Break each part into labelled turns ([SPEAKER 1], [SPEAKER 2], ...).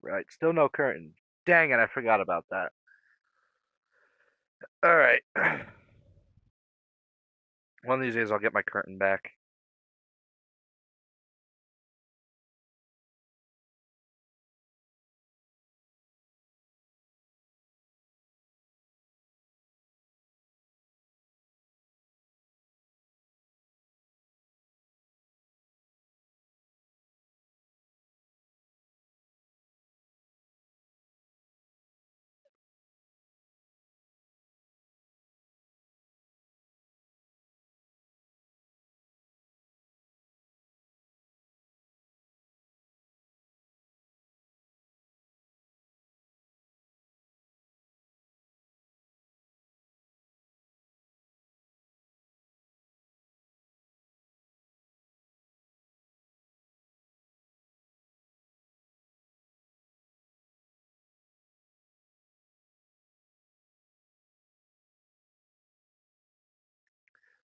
[SPEAKER 1] Right, still no curtain. Dang it, I forgot about that. Alright. One of these days I'll get my curtain back.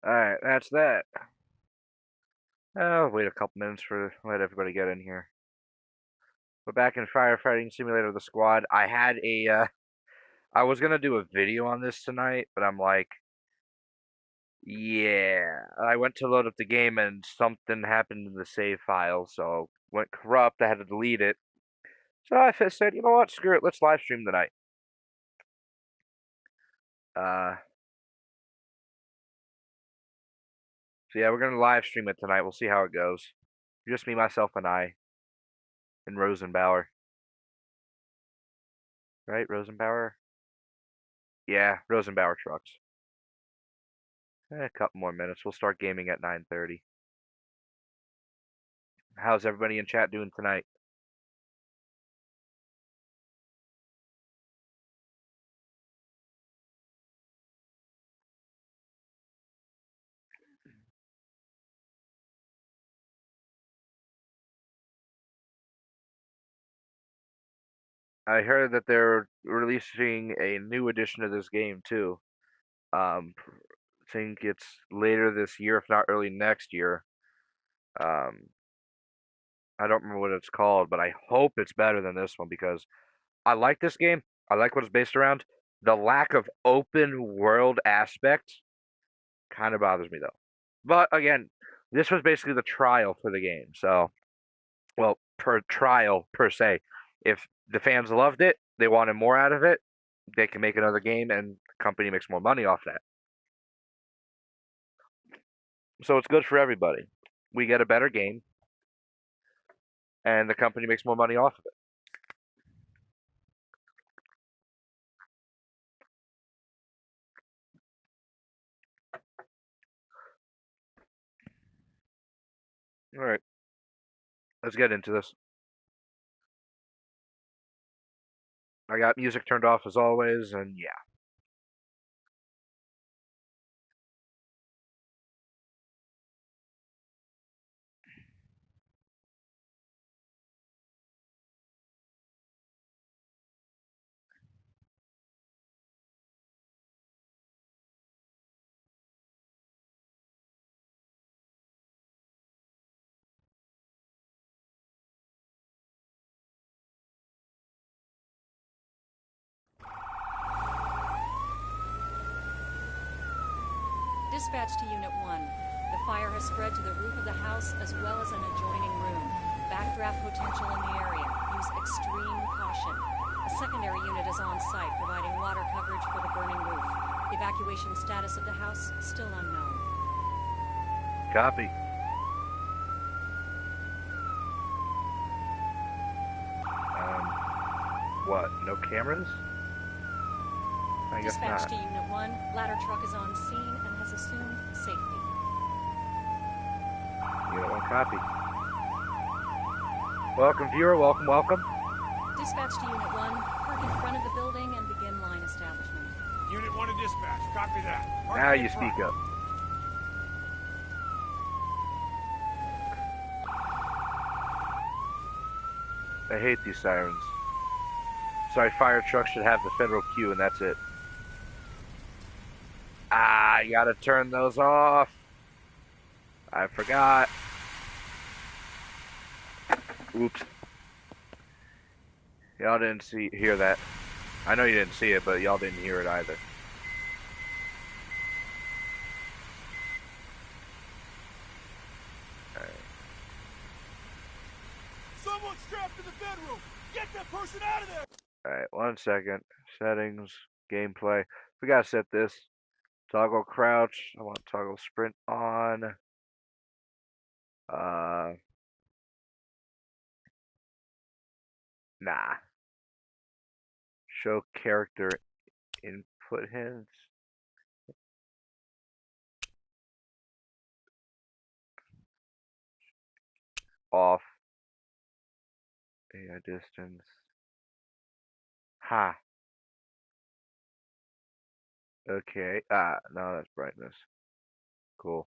[SPEAKER 1] Alright, that's that. I'll wait a couple minutes for let everybody get in here. We're back in Firefighting Simulator the Squad. I was gonna do a video on this tonight, but I'm like, yeah. I went to load up the game and something happened in the save file, so went corrupt. I had to delete it. So I said, you know what, screw it, let's live stream tonight. Uh, so yeah, we're gonna live stream it tonight. We'll see how it goes. Just me, myself, and I, and Rosenbauer. Right, Rosenbauer? Yeah, Rosenbauer trucks. A couple more minutes. We'll start gaming at 9:30. How's everybody in chat doing tonight? I heard that they're releasing a new edition of this game too. I think it's later this year, if not early next year. Um, I don't remember what it's called, but I hope it's better than this one because I like this game. I like what it's based around. The lack of open world aspect kind of bothers me though. But again, this was basically the trial for the game. So, well, per trial per se. If the fans loved it, they wanted more out of it, they can make another game and the company makes more money off that. So it's good for everybody. We get a better game and the company makes more money off of it. All right, let's get into this. I got music turned off as always, and yeah.
[SPEAKER 2] Dispatch to Unit 1. The fire has spread to the roof of the house as well as an adjoining room. Backdraft potential in the area. Use extreme caution. A secondary unit is on site providing water coverage for the burning roof. Evacuation status of the house still unknown.
[SPEAKER 1] Copy. What? No cameras? I guess
[SPEAKER 2] Dispatch
[SPEAKER 1] not.
[SPEAKER 2] to Unit 1. Ladder truck is on scene and has assumed safety.
[SPEAKER 1] Unit 1 copy. Welcome, viewer. Welcome, welcome.
[SPEAKER 2] Dispatch to Unit 1. Park in front of the building and begin line establishment.
[SPEAKER 3] Unit 1 to dispatch. Copy that. Park
[SPEAKER 1] Now
[SPEAKER 3] in
[SPEAKER 1] you
[SPEAKER 3] front.
[SPEAKER 1] speak up. I hate these sirens. Sorry, fire trucks should have the federal queue, and that's it. Ah, you gotta turn those off. I forgot. Oops. Y'all didn't hear that. I know you didn't see it, but y'all didn't hear it either. Alright.
[SPEAKER 3] Someone's trapped in the bedroom! Get that person out of there!
[SPEAKER 1] Alright, 1 second. Settings, gameplay. We gotta set this. Toggle crouch. I want toggle sprint on. Nah. Show character input hints. Off. AI distance. Ha. Okay. No, that's brightness. Cool.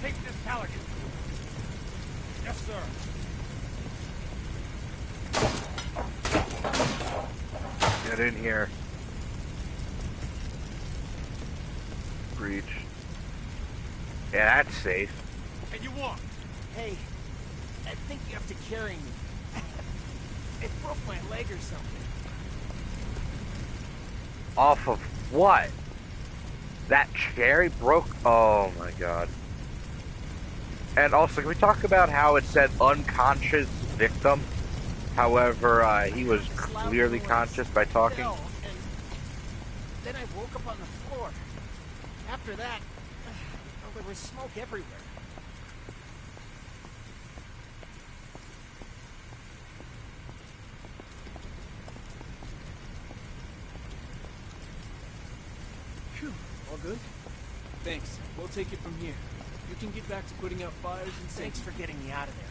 [SPEAKER 3] Take this Callaghan. Yes, sir.
[SPEAKER 1] Get in here. Breach. Yeah, that's safe.
[SPEAKER 3] And you want?
[SPEAKER 4] Hey, I think you have to carry me. It broke my leg or something.
[SPEAKER 1] Off of what? That cherry broke? Oh my god. And also, can we talk about how it said unconscious victim? However, he was clearly conscious by talking.
[SPEAKER 4] And then I woke up on the floor. After that, well, there was smoke everywhere.
[SPEAKER 5] Phew, all good? Thanks. We'll take it from here. You can get back to putting out fires and
[SPEAKER 4] Thanks for getting me out of there.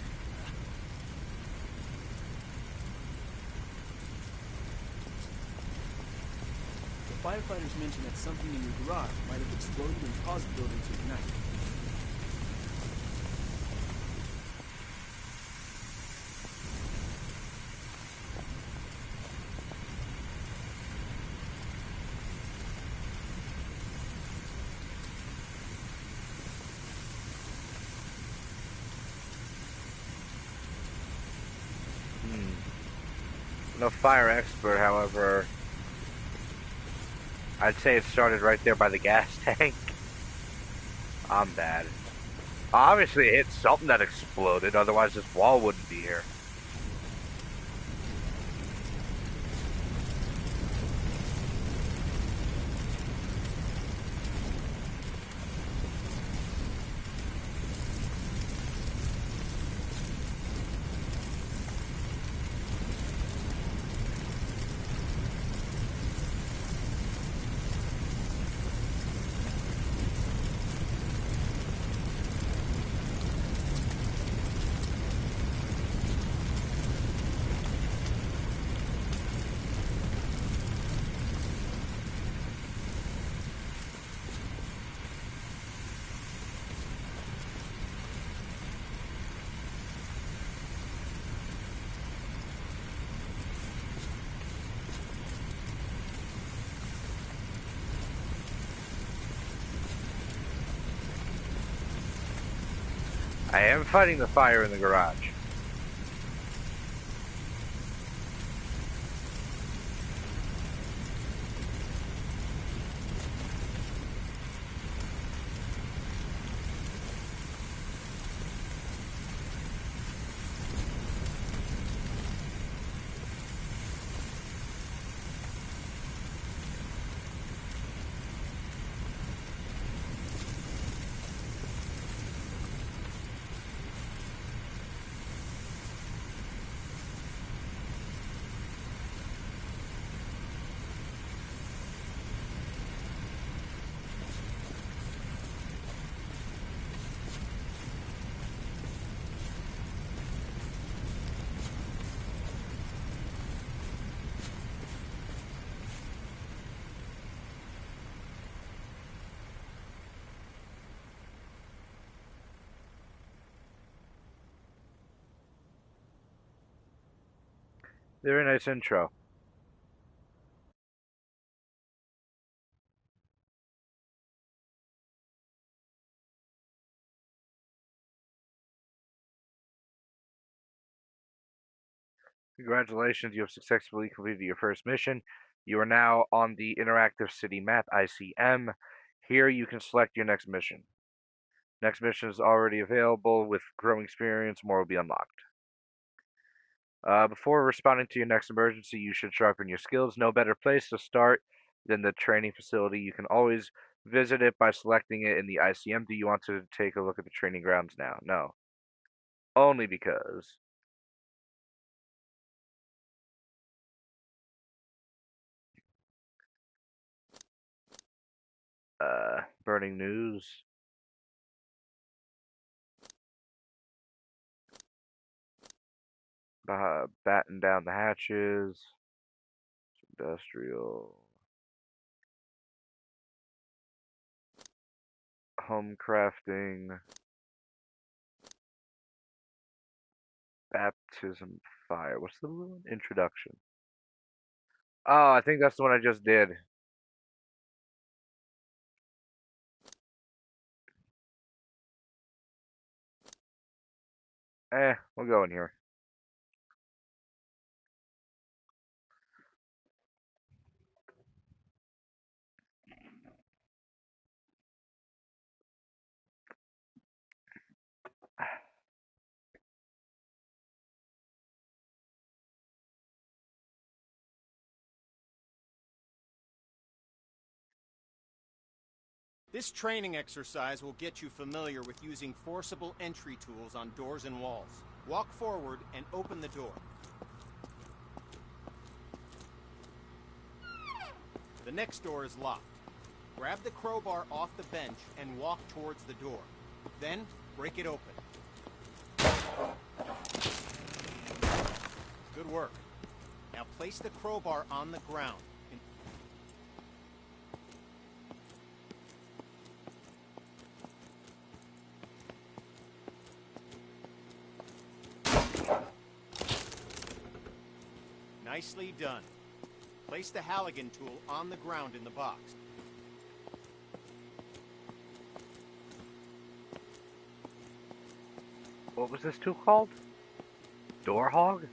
[SPEAKER 5] The firefighters mentioned that something in your garage might have exploded and caused the building to ignite.
[SPEAKER 1] No fire expert, however, I'd say it started right there by the gas tank. I'm bad. Obviously, it hit something that exploded, otherwise this wall wouldn't be here. I am fighting the fire in the garage. Very nice intro. Congratulations, you have successfully completed your first mission. You are now on the Interactive City Map, ICM. Here you can select your next mission. Next mission is already available. With growing experience, more will be unlocked. Before responding to your next emergency, you should sharpen your skills. No better place to start than the training facility. You can always visit it by selecting it in the ICM. Do you want to take a look at the training grounds now? No. Only because burning news. Batten down the hatches. Industrial. Home crafting. Baptism fire. What's the one? Introduction. Oh, I think that's the one I just did. We'll go in here.
[SPEAKER 4] This training exercise will get you familiar with using forcible entry tools on doors and walls. Walk forward and open the door. The next door is locked. Grab the crowbar off the bench and walk towards the door. Then, break it open. Good work. Now place the crowbar on the ground. Nicely done. Place the Halligan tool on the ground in the box.
[SPEAKER 1] What was this tool called? Door hog?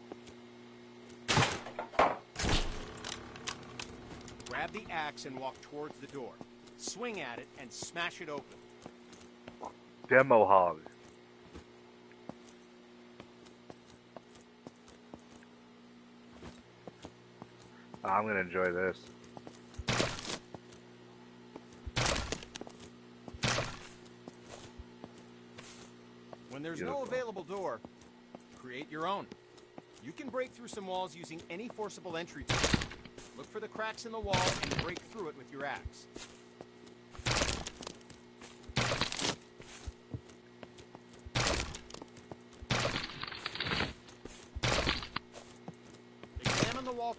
[SPEAKER 4] Grab the axe and walk towards the door. Swing at it and smash it open.
[SPEAKER 1] Demo hog. I'm gonna enjoy this.
[SPEAKER 4] When there's no available door, create your own. You can break through some walls using any forcible entry tool. Look for the cracks in the wall and break through it with your axe. Examine the wall.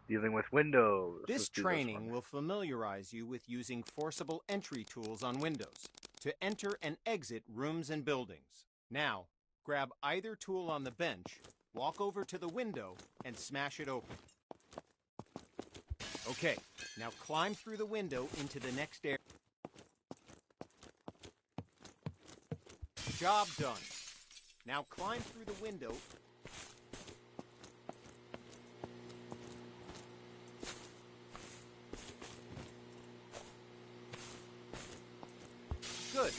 [SPEAKER 1] Dealing with windows.
[SPEAKER 4] This training will familiarize you with using forcible entry tools on windows to enter and exit rooms and buildings. Now, grab either tool on the bench, walk over to the window, and smash it open. Okay, now climb through the window into the next area. Job done. Now climb through the window. Good.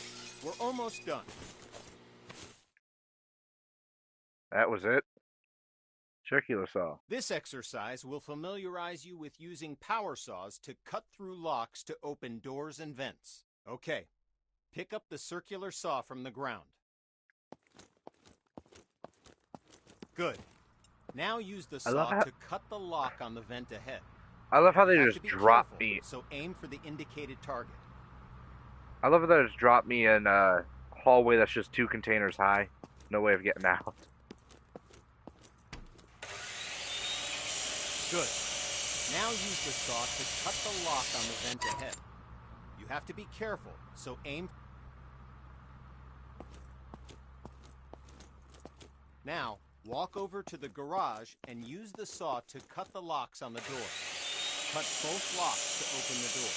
[SPEAKER 4] We're almost done.
[SPEAKER 1] That was it. Circular saw.
[SPEAKER 4] This exercise will familiarize you with using power saws to cut through locks to open doors and vents. Okay. Pick up the circular saw from the ground. Good. Now use the saw to cut the lock on the vent ahead.
[SPEAKER 1] I love how they
[SPEAKER 4] You have
[SPEAKER 1] just
[SPEAKER 4] to be
[SPEAKER 1] drop
[SPEAKER 4] careful,
[SPEAKER 1] me.
[SPEAKER 4] So aim for the indicated target.
[SPEAKER 1] I love how they just drop me in a hallway that's just 2 containers high. No way of getting out.
[SPEAKER 4] Good. Now use the saw to cut the lock on the vent ahead. You have to be careful, so aim. Now, walk over to the garage and use the saw to cut the locks on the door. Cut both locks to open the door.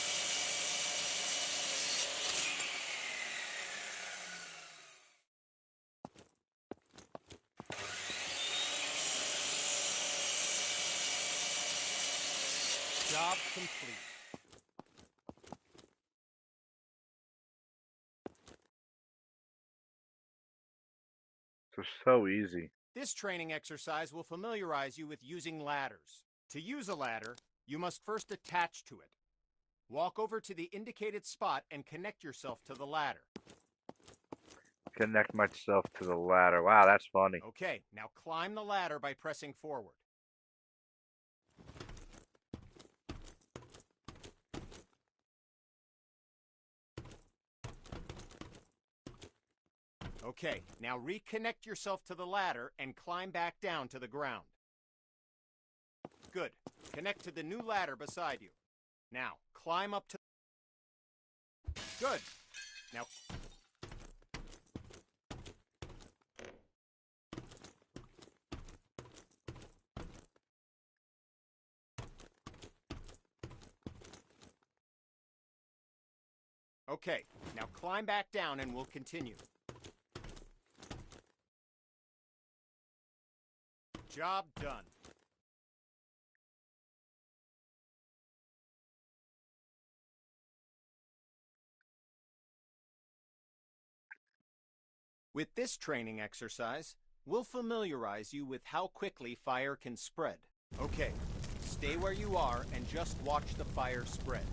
[SPEAKER 4] Job complete.
[SPEAKER 1] So easy.
[SPEAKER 4] This training exercise will familiarize you with using ladders. To use a ladder, you must first attach to it. Walk over to the indicated spot and connect yourself to the ladder.
[SPEAKER 1] Connect myself to the ladder. Wow, that's funny.
[SPEAKER 4] Okay, now climb the ladder by pressing forward. Okay, now reconnect yourself to the ladder and climb back down to the ground. Good. Connect to the new ladder beside you. Now, climb up to... Good. Now... Okay, now climb back down and we'll continue. Job done. With this training exercise, we'll familiarize you with how quickly fire can spread. Okay, stay where you are and just watch the fire spread.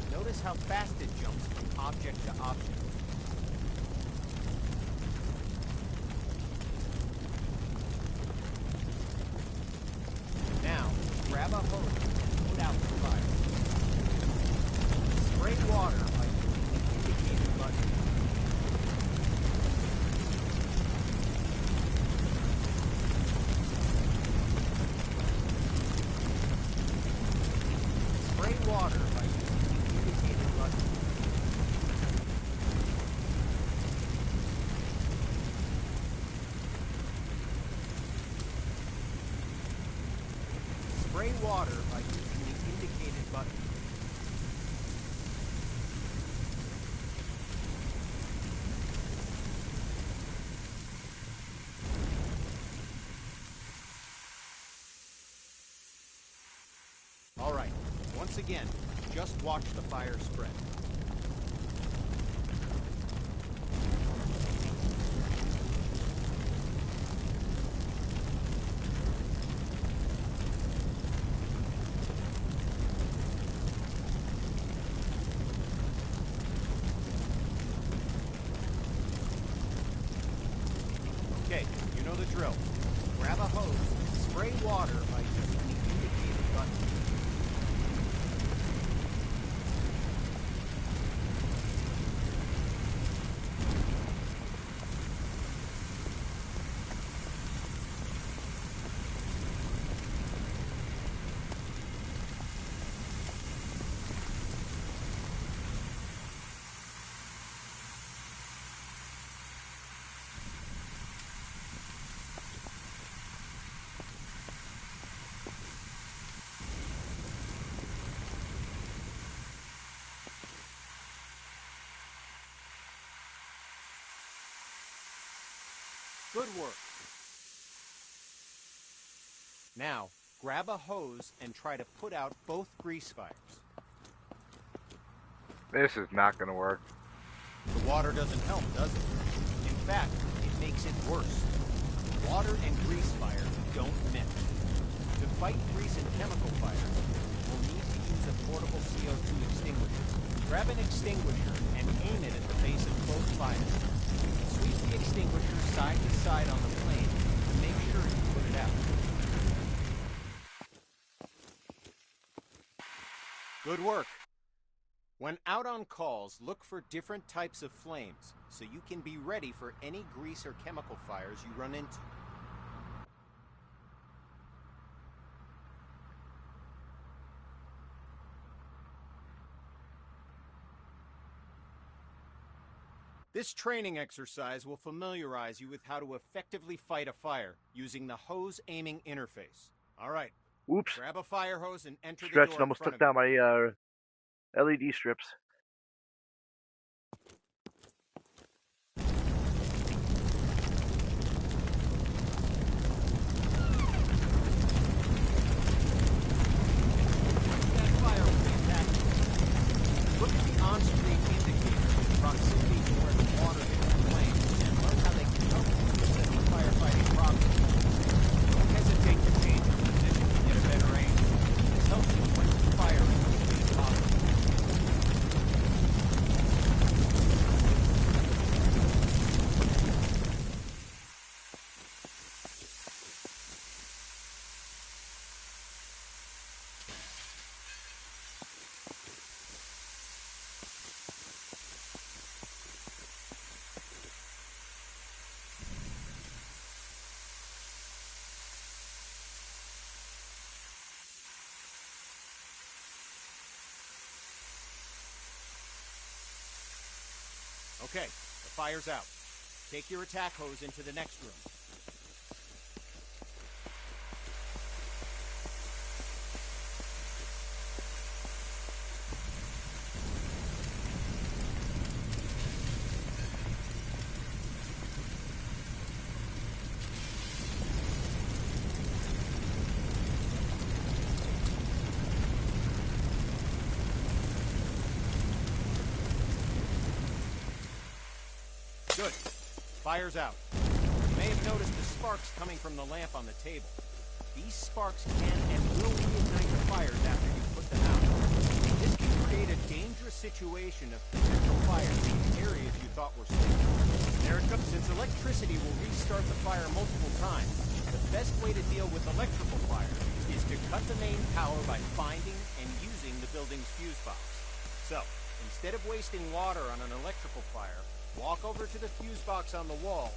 [SPEAKER 4] Notice how fast it jumps from object to object. Now, grab a hose and put out the fire. Spray water by using the indicated button. Spray water by using the indicated button. Spray water by using the indicated button. All right, once again, just watch the fire spread. Okay, you know the drill. Grab a hose, spray water by using the indicated button. Good work. Now, grab a hose and try to put out both grease fires.
[SPEAKER 1] This is not going to work.
[SPEAKER 4] The water doesn't help, does it? In fact, it makes it worse. Water and grease fire don't mix. To fight grease and chemical fire, we'll need to use a portable CO2 extinguisher. Grab an extinguisher and aim it at the base of both fires. Sweep the extinguisher side to side on the flame to make sure you put it out. Good work. When out on calls, look for different types of flames so you can be ready for any grease or chemical fires you run into. This training exercise will familiarize you with how to effectively fight a fire using the hose aiming interface. All right,
[SPEAKER 1] Oops.
[SPEAKER 4] grab a fire hose and enter the
[SPEAKER 1] Stretched
[SPEAKER 4] door
[SPEAKER 1] and
[SPEAKER 4] in
[SPEAKER 1] almost
[SPEAKER 4] front
[SPEAKER 1] took
[SPEAKER 4] of you.
[SPEAKER 1] down my LED strips.
[SPEAKER 4] That fire will be attacking. Look at the on-screen indicator, proximity to where the water hits the flame, and learn how they can help you with the firefighting problem. Don't hesitate to change your position to get a better aim. This helps you put the fire as quickly as possible. Okay, the fire's out. Take your attack hose into the next room. Good. Fire's out. You may have noticed the sparks coming from the lamp on the table. These sparks can and will reignite the fires after you put them out. This can create a dangerous situation of potential fires in areas you thought were safe. There it comes. Since electricity will restart the fire multiple times, the best way to deal with electrical fire is to cut the main power by finding and using the building's fuse box. So, instead of wasting water on an electrical fire, walk over to the fuse box on the wall.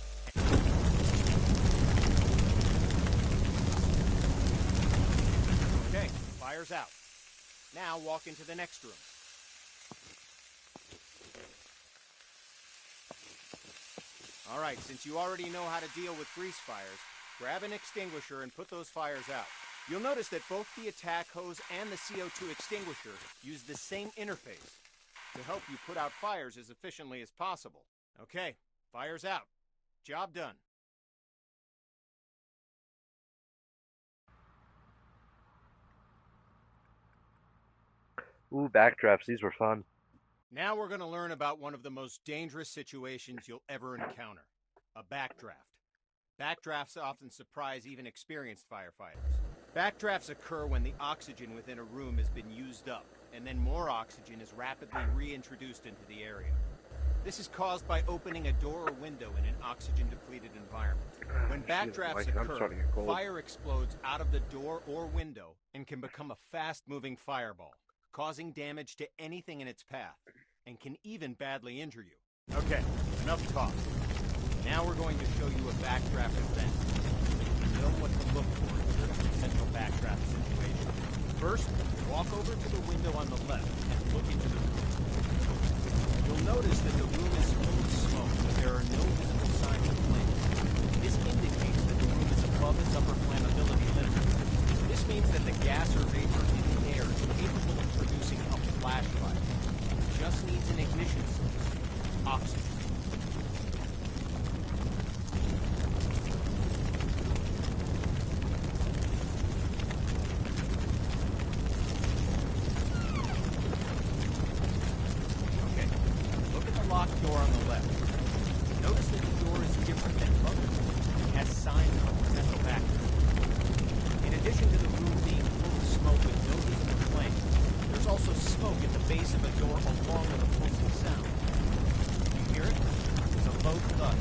[SPEAKER 4] Okay, fire's out. Now walk into the next room. All right, since you already know how to deal with grease fires, grab an extinguisher and put those fires out. You'll notice that both the attack hose and the CO2 extinguisher use the same interface to help you put out fires as efficiently as possible. Okay, fire's out. Job done.
[SPEAKER 1] Ooh, backdrafts. These were fun.
[SPEAKER 4] Now we're going to learn about one of the most dangerous situations you'll ever encounter, a backdraft. Backdrafts often surprise even experienced firefighters. Backdrafts occur when the oxygen within a room has been used up, and then more oxygen is rapidly reintroduced into the area. This is caused by opening a door or window in an oxygen-depleted environment. When backdrafts occur, fire explodes out of the door or window and can become a fast-moving fireball, causing damage to anything in its path, and can even badly injure you. Okay, enough talk. Now we're going to show you a backdraft event. You know what to look for in a potential backdraft situation. First, walk over to the window on the left and look into the room. You'll notice that the room is full of smoke, but there are no visible signs of flames. This indicates that the room is above its upper flammability limit. This means that the gas or vapor in the air is capable of producing a flash fire. It just needs an ignition source: oxygen. Locked door on the left. Notice that the door is different than others. It has signs of a potential backdraft. In addition to the room being full of smoke with no visible flame, there's also smoke at the base of the door along with a pulsing sound. You hear it? It's a low thud.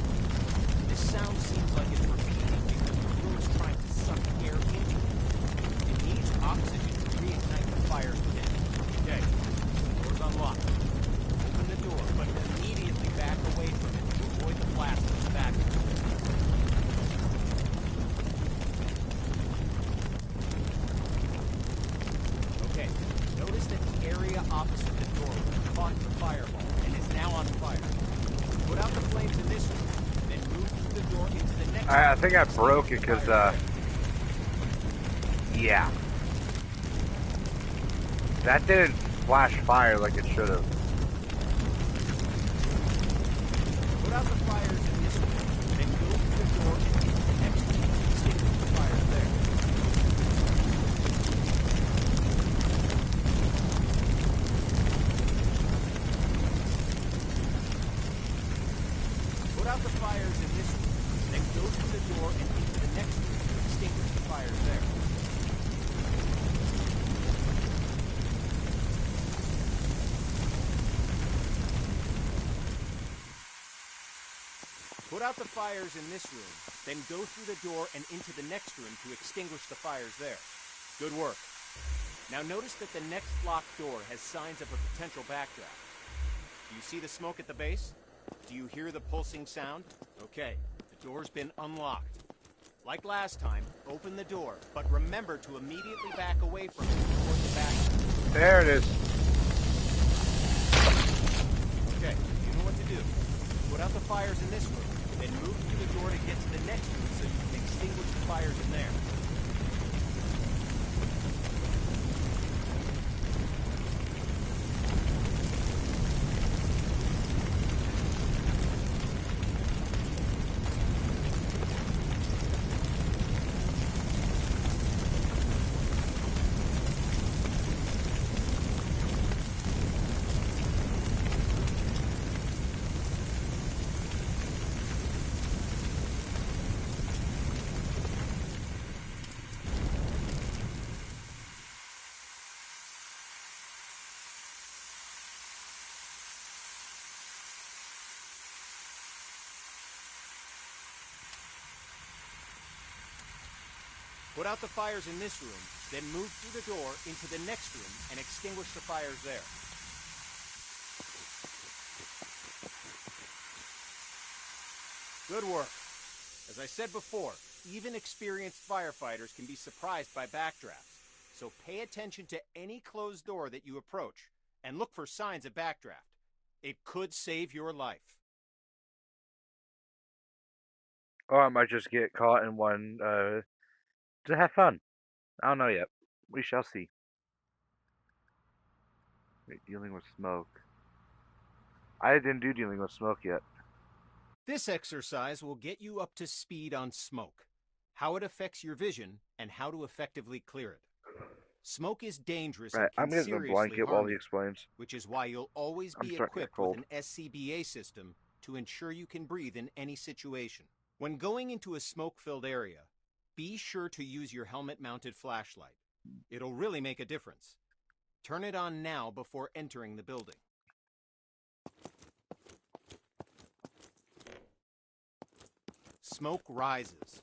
[SPEAKER 4] This sound seems like it's repeating because the room is trying to suck air into it. It needs oxygen to reignite the fire within. Okay, the door's unlocked. Open the door, but immediately back away from it to avoid the blast of the back. Okay, notice that the area opposite the door caught the fireball and is now on fire. Put out door into the next
[SPEAKER 1] I
[SPEAKER 4] room
[SPEAKER 1] think
[SPEAKER 4] to
[SPEAKER 1] I
[SPEAKER 4] extinguish
[SPEAKER 1] broke
[SPEAKER 4] the
[SPEAKER 1] it because,
[SPEAKER 4] fire there.
[SPEAKER 1] yeah. That didn't flash fire like it should have.
[SPEAKER 4] Put out the fires in this room, then go through the door and into the next room to extinguish the fires there. Put out the fires in this room, then go through the door and into the next room to extinguish the fires there. Put out the fires in this room, then go through the door and into the next room to extinguish the fires there. Good work. Now notice that the next locked door has signs of a potential backdraft. Do you see the smoke at the base? Do you hear the pulsing sound? Okay, the door's been unlocked. Like last time, open the door, but remember to immediately back away from it toward the back.
[SPEAKER 1] There it is.
[SPEAKER 4] Okay, you know what to do. Put out the fires in this room, then move through the door to get to the next room so you can extinguish the fires in there. Put out the fires in this room, then move through the door into the next room and extinguish the fires there. Good work. As I said before, even experienced firefighters can be surprised by backdrafts. So pay attention to any closed door that you approach and look for signs of backdraft. It could save your life.
[SPEAKER 1] Or I might just get caught in one to have fun. I don't know yet. We shall see. Wait, dealing with smoke. I didn't do dealing with smoke yet.
[SPEAKER 4] This exercise will get you up to speed on smoke, how it affects your vision, and how to effectively clear it. Smoke is dangerous
[SPEAKER 1] Right,
[SPEAKER 4] and
[SPEAKER 1] I'm
[SPEAKER 4] can
[SPEAKER 1] getting a
[SPEAKER 4] seriously
[SPEAKER 1] blanket while
[SPEAKER 4] harm
[SPEAKER 1] he
[SPEAKER 4] you,
[SPEAKER 1] explains.
[SPEAKER 4] which is why you'll always
[SPEAKER 1] I'm
[SPEAKER 4] be
[SPEAKER 1] starting to get
[SPEAKER 4] equipped with
[SPEAKER 1] cold.
[SPEAKER 4] an SCBA system to ensure you can breathe in any situation. When going into a smoke-filled area, be sure to use your helmet-mounted flashlight. It'll really make a difference. Turn it on now before entering the building. Smoke rises.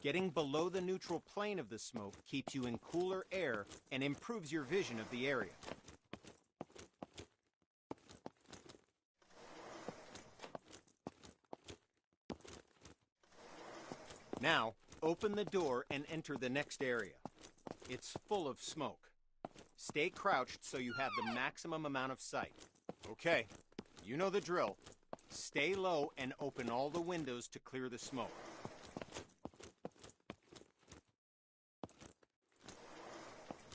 [SPEAKER 4] Getting below the neutral plane of the smoke keeps you in cooler air and improves your vision of the area. Now, open the door and enter the next area. It's full of smoke. Stay crouched so you have the maximum amount of sight. Okay, you know the drill. Stay low and open all the windows to clear the smoke.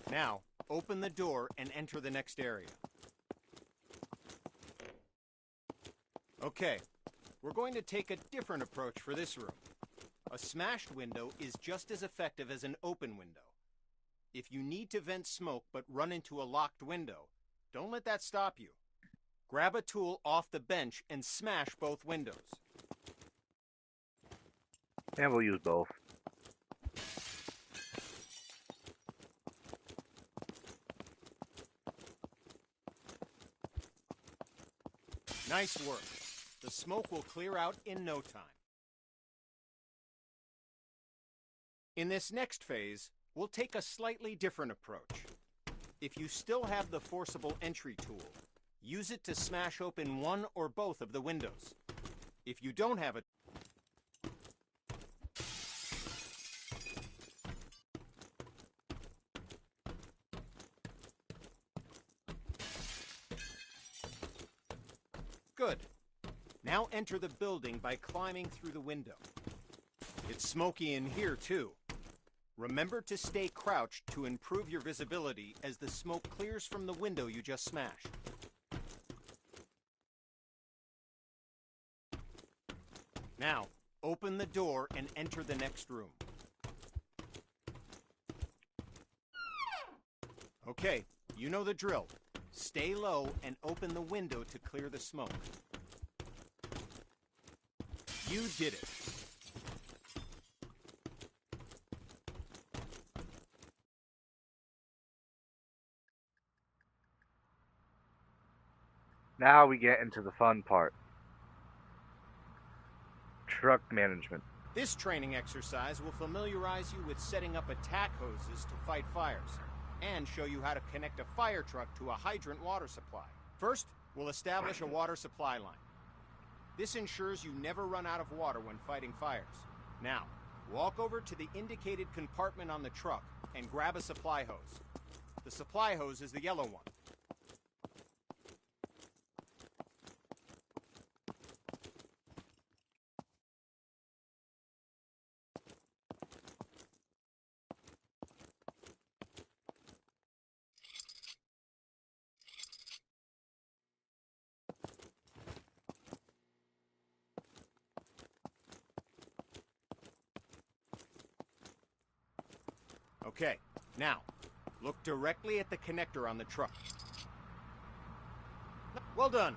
[SPEAKER 4] Now, open the door and enter the next area. Okay, we're going to take a different approach for this room. A smashed window is just as effective as an open window. If you need to vent smoke but run into a locked window, don't let that stop you. Grab a tool off the bench and smash both windows.
[SPEAKER 1] And we'll use both.
[SPEAKER 4] Nice work. The smoke will clear out in no time. In this next phase, we'll take a slightly different approach. If you still have the forcible entry tool, use it to smash open one or both of the windows. If you don't have it, good. Now enter the building by climbing through the window. It's smoky in here, too. Remember to stay crouched to improve your visibility as the smoke clears from the window you just smashed. Now, open the door and enter the next room. Okay, you know the drill. Stay low and open the window to clear the smoke. You did it.
[SPEAKER 1] Now we get into the fun part. Truck management.
[SPEAKER 4] This training exercise will familiarize you with setting up attack hoses to fight fires, and show you how to connect a fire truck to a hydrant water supply. First, we'll establish a water supply line. This ensures you never run out of water when fighting fires. Now, walk over to the indicated compartment on the truck and grab a supply hose. The supply hose is the yellow one. Okay, now, look directly at the connector on the truck. Well done.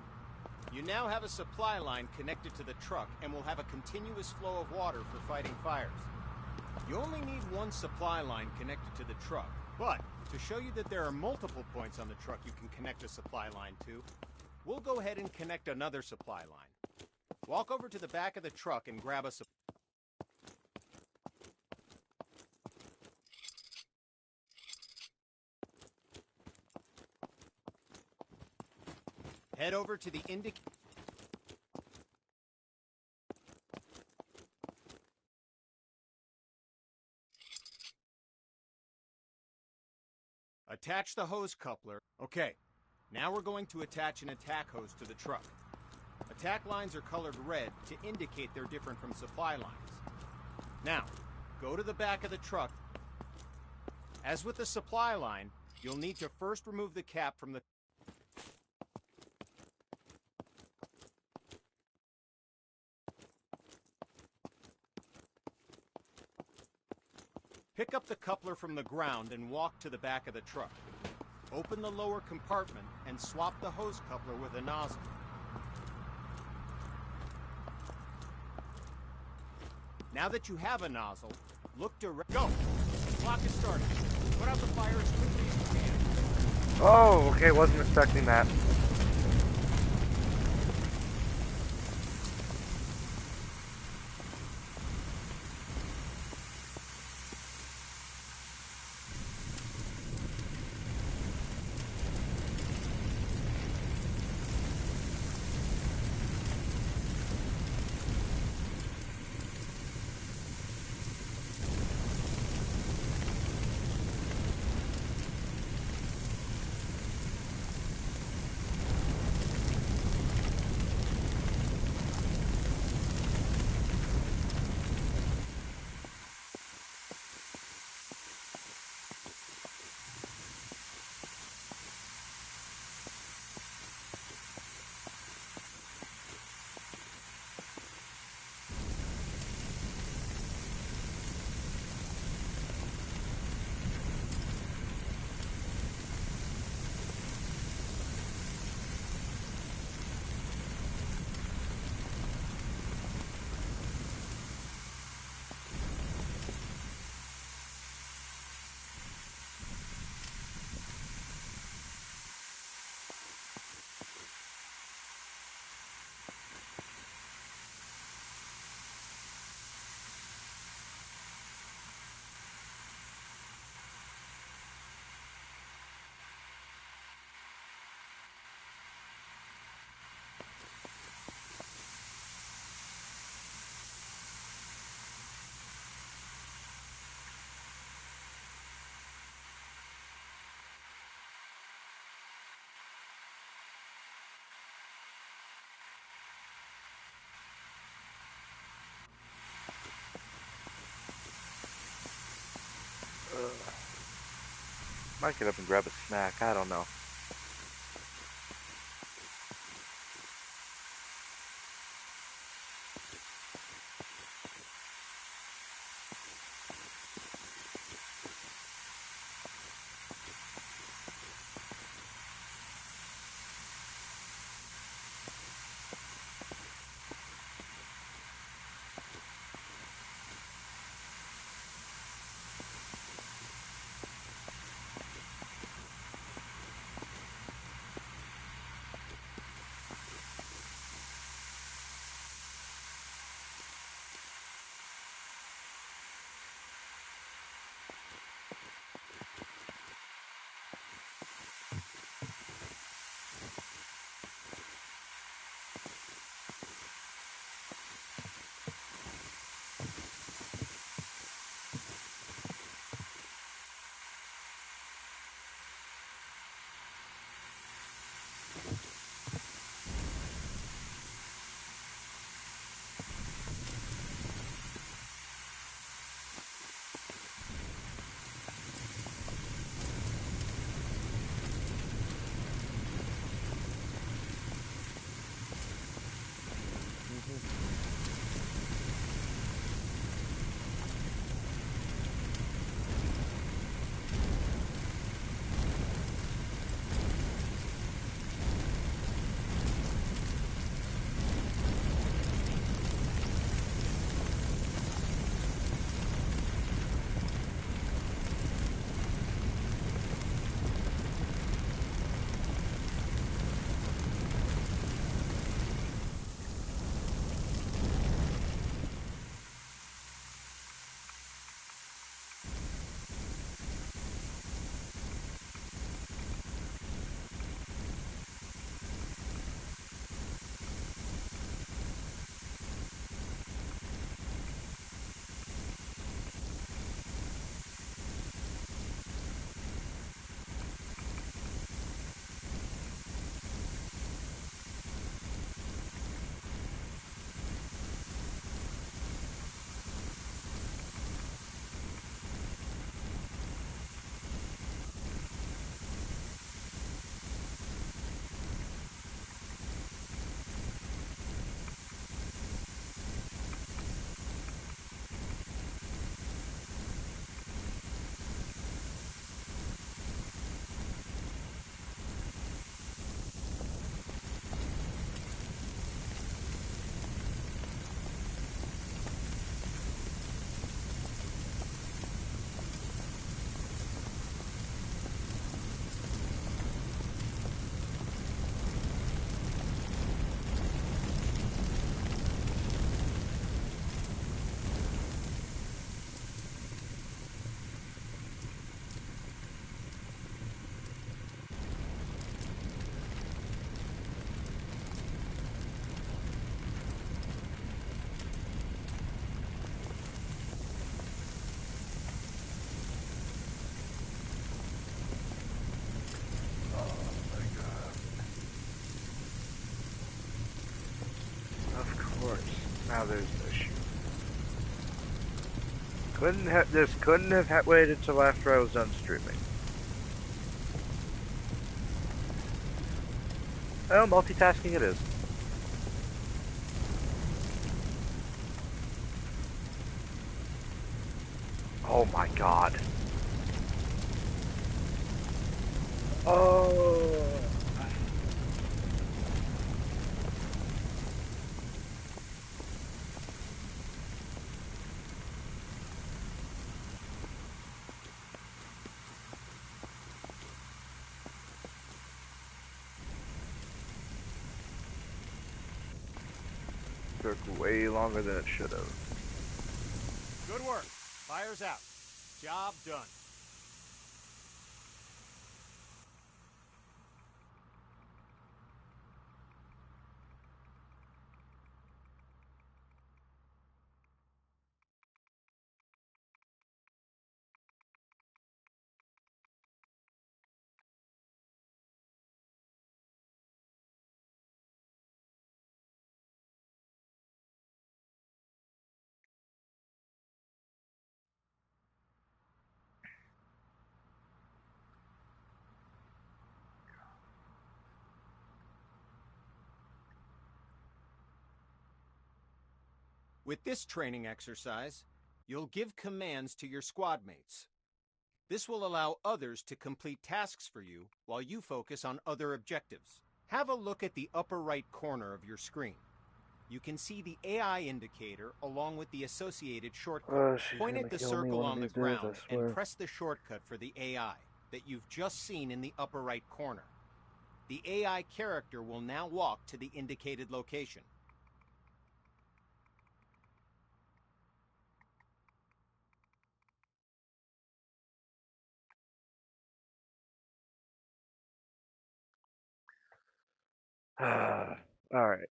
[SPEAKER 4] You now have a supply line connected to the truck and will have a continuous flow of water for fighting fires. You only need one supply line connected to the truck, but to show you that there are multiple points on the truck you can connect a supply line to, we'll go ahead and connect another supply line. Walk over to the back of the truck and grab a supply. Head over to the Attach the hose coupler. Okay, now we're going to attach an attack hose to the truck. Attack lines are colored red to indicate they're different from supply lines. Now, go to the back of the truck. As with the supply line, you'll need to first remove the cap from the Pick up the coupler from the ground and walk to the back of the truck. Open the lower compartment and swap the hose coupler with a nozzle. Now that you have a nozzle, look direct. Go! The clock is starting. Put out the fire as quickly as you can.
[SPEAKER 1] Oh, okay, wasn't expecting that. Might get up and grab a snack. I don't know. Of course. Now there's the issue. Couldn't have waited till after I was done streaming. Oh, multitasking it is. Oh my god. Oh. Took way longer than it should have.
[SPEAKER 4] Good work. Fire's out. Job done. With this training exercise, you'll give commands to your squad mates. This will allow others to complete tasks for you while you focus on other objectives. Have a look at the upper right corner of your screen. You can see the AI indicator along with the associated shortcut.
[SPEAKER 1] Oh, she's
[SPEAKER 4] Point
[SPEAKER 1] gonna
[SPEAKER 4] at the
[SPEAKER 1] kill me
[SPEAKER 4] circle
[SPEAKER 1] one of
[SPEAKER 4] on the
[SPEAKER 1] these days, I
[SPEAKER 4] ground
[SPEAKER 1] swear.
[SPEAKER 4] and press the shortcut for the AI that you've just seen in the upper right corner. The AI character will now walk to the indicated location.
[SPEAKER 1] All right.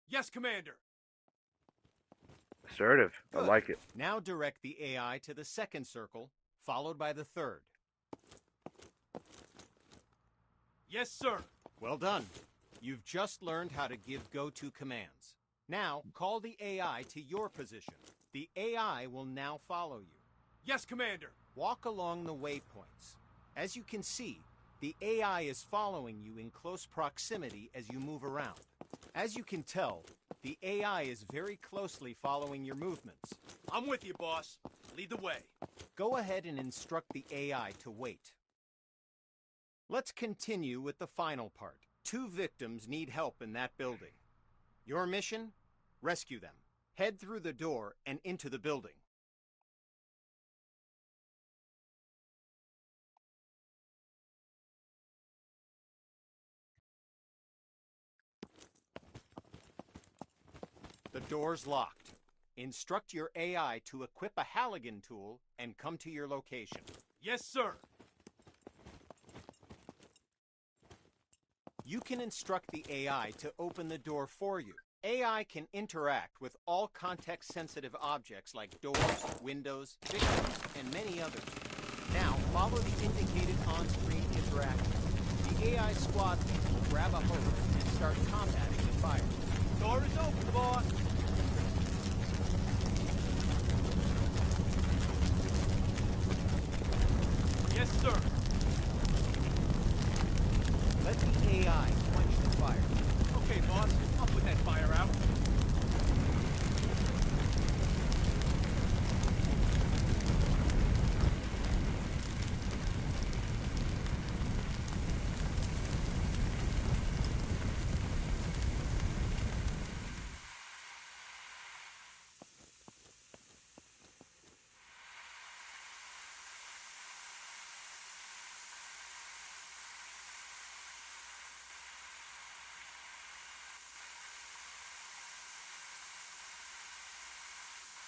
[SPEAKER 5] Yes, Commander.
[SPEAKER 1] Assertive. I
[SPEAKER 4] Good.
[SPEAKER 1] like it.
[SPEAKER 4] Now direct the AI to the second circle, followed by the third.
[SPEAKER 5] Yes, sir.
[SPEAKER 4] Well done. You've just learned how to give go-to commands. Now, call the AI to your position. The AI will now follow you.
[SPEAKER 5] Yes, Commander.
[SPEAKER 4] Walk along the waypoints. As you can see, the AI is following you in close proximity as you move around. As you can tell, the AI is very closely following your movements.
[SPEAKER 5] I'm with you, boss. Lead the way.
[SPEAKER 4] Go ahead and instruct the AI to wait. Let's continue with the final part. 2 victims need help in that building. Your mission? Rescue them. Head through the door and into the building. The door's locked. Instruct your AI to equip a Halligan tool and come to your location.
[SPEAKER 5] Yes, sir.
[SPEAKER 4] You can instruct the AI to open the door for you. AI can interact with all context-sensitive objects like doors, windows, victims, and many others. Now, follow the indicated on-screen interactions. The AI squad mate will grab a hose and start combating the fire.
[SPEAKER 5] Door is open, boss. Yes, sir.
[SPEAKER 4] Let the AI quench the fire.
[SPEAKER 5] Okay, boss. I'll put that fire out.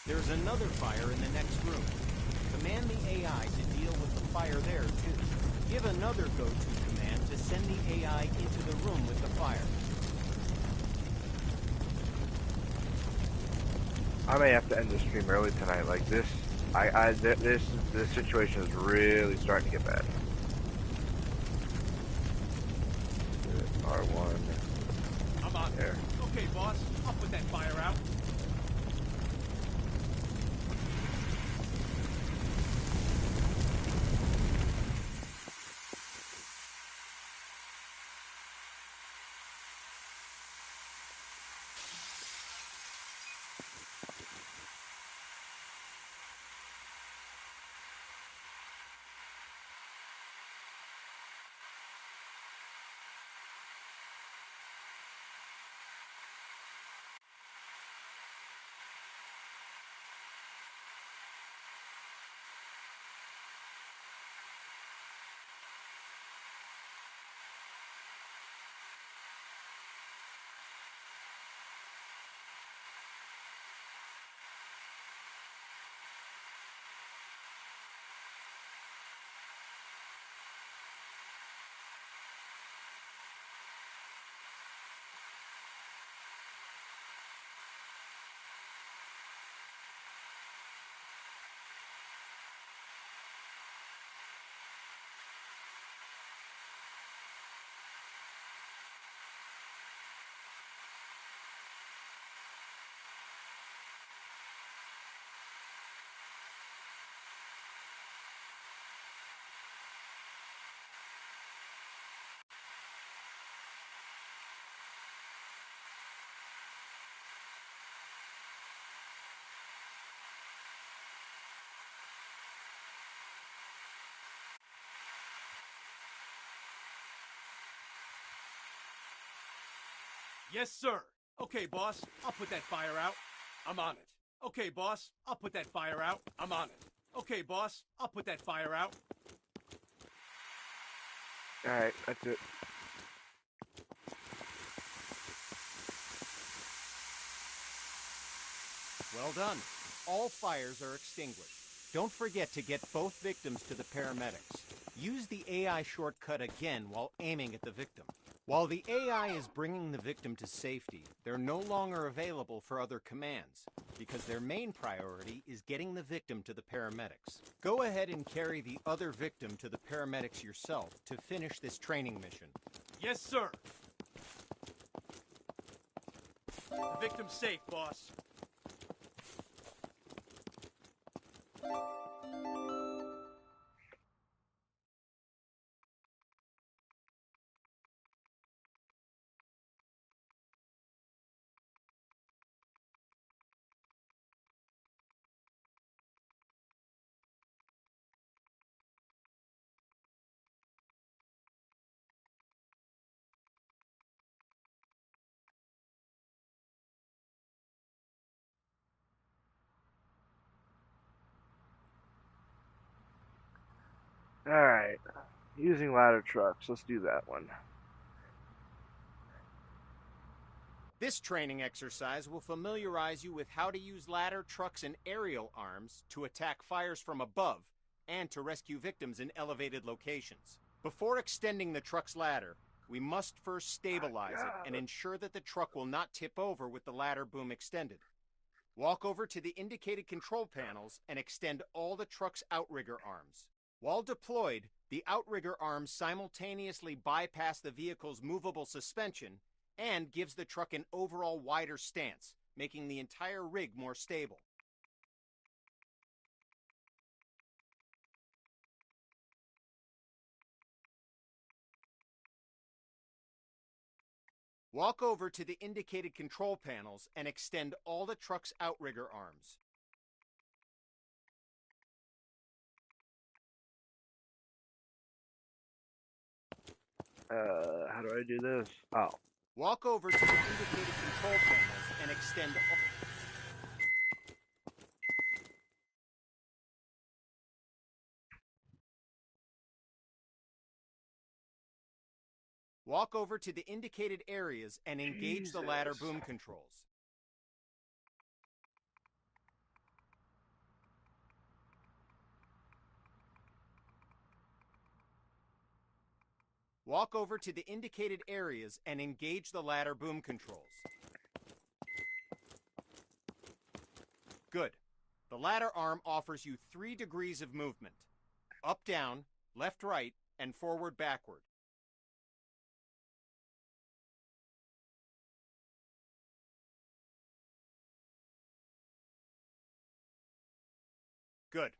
[SPEAKER 4] There's another fire in the next room. Command the AI to deal with the fire there, too. Give another go-to command to send the AI into the room with the fire.
[SPEAKER 1] I may have to end the stream early tonight. Like this, this situation is really starting to get bad. R1
[SPEAKER 5] I'm on
[SPEAKER 1] there.
[SPEAKER 5] Okay, boss. I'll put that fire out. Yes, sir. Okay, boss. I'll put that fire out. I'm on it. Okay, boss. I'll put that fire out. I'm on it. Okay, boss. I'll put that fire out.
[SPEAKER 1] Alright, that's it.
[SPEAKER 4] Well done. All fires are extinguished. Don't forget to get both victims to the paramedics. Use the AI shortcut again while aiming at the victim. While the AI is bringing the victim to safety, they're no longer available for other commands, because their main priority is getting the victim to the paramedics. Go ahead and carry the other victim to the paramedics yourself to finish this training mission.
[SPEAKER 5] Yes, sir. The victim's safe, boss.
[SPEAKER 1] Alright. Using ladder trucks. Let's do that one.
[SPEAKER 4] This training exercise will familiarize you with how to use ladder trucks and aerial arms to attack fires from above and to rescue victims in elevated locations. Before extending the truck's ladder, we must first stabilize it and ensure that the truck will not tip over with the ladder boom extended. Walk over to the indicated control panels and extend all the truck's outrigger arms. While deployed, the outrigger arms simultaneously bypass the vehicle's movable suspension and gives the truck an overall wider stance, making the entire rig more stable. Walk over to the indicated control panels and extend all the truck's outrigger arms.
[SPEAKER 1] How do I do this? Oh.
[SPEAKER 4] Walk over to the indicated control panels and extend all... Walk over to the indicated areas and engage the ladder boom controls. Walk over to the indicated areas and engage the ladder boom controls. Good. The ladder arm offers you 3 degrees of movement: up, down, left, right, and forward, backward. Good.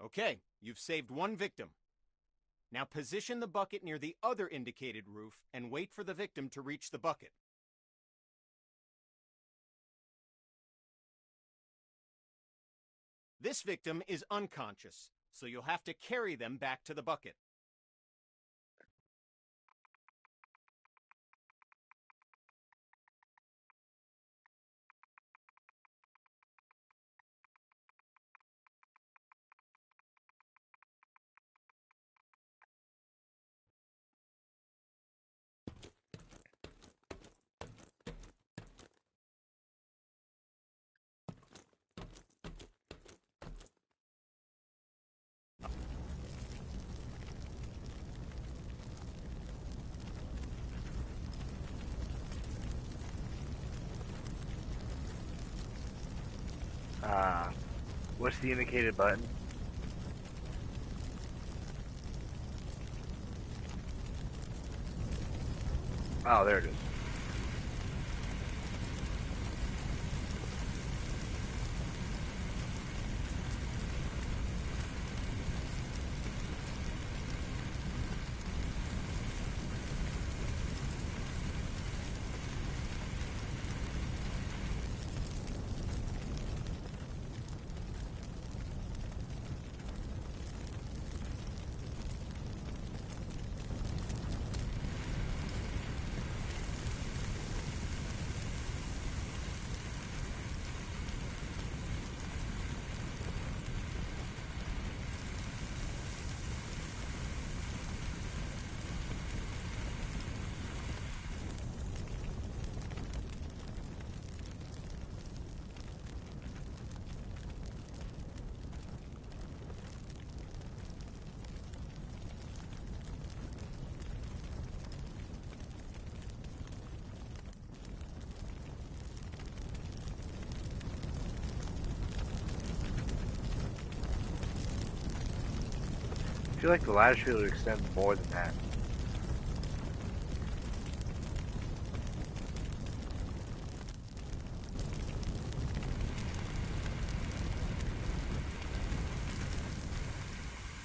[SPEAKER 4] Okay, you've saved 1 victim. Now position the bucket near the other indicated roof and wait for the victim to reach the bucket. This victim is unconscious, so you'll have to carry them back to the bucket.
[SPEAKER 1] What's the indicated button? Oh, there it is. I feel like the ladder should extend more than that.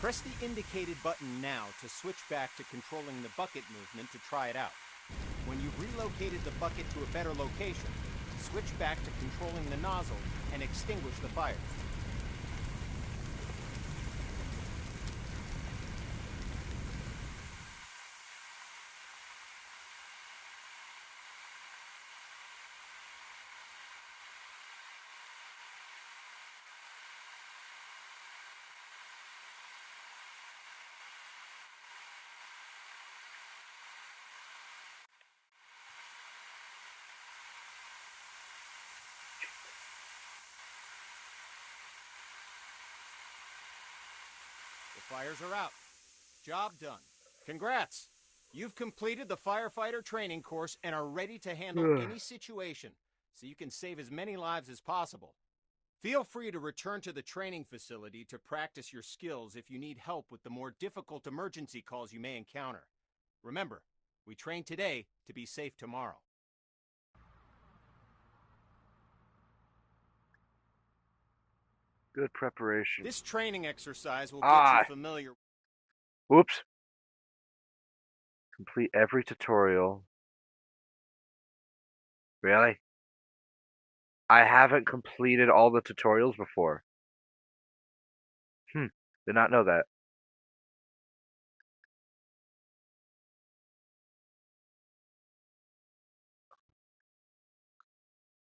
[SPEAKER 4] Press the indicated button now to switch back to controlling the bucket movement to try it out. When you've relocated the bucket to a better location, switch back to controlling the nozzle and extinguish the fires. The fires are out. Job done. Congrats! You've completed the firefighter training course and are ready to handle any situation, so you can save as many lives as possible. Feel free to return to the training facility to practice your skills if you need help with the more difficult emergency calls you may encounter. Remember, we train today to be safe tomorrow.
[SPEAKER 1] Good preparation.
[SPEAKER 4] This training exercise will get you familiar.
[SPEAKER 1] Whoops. Complete every tutorial. Really? I haven't completed all the tutorials before. Did not know that.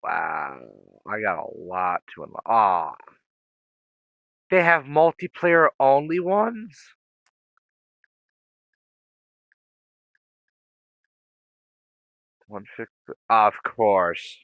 [SPEAKER 1] Wow. I got a lot to unlock. Ah. They have multiplayer only ones? Of course.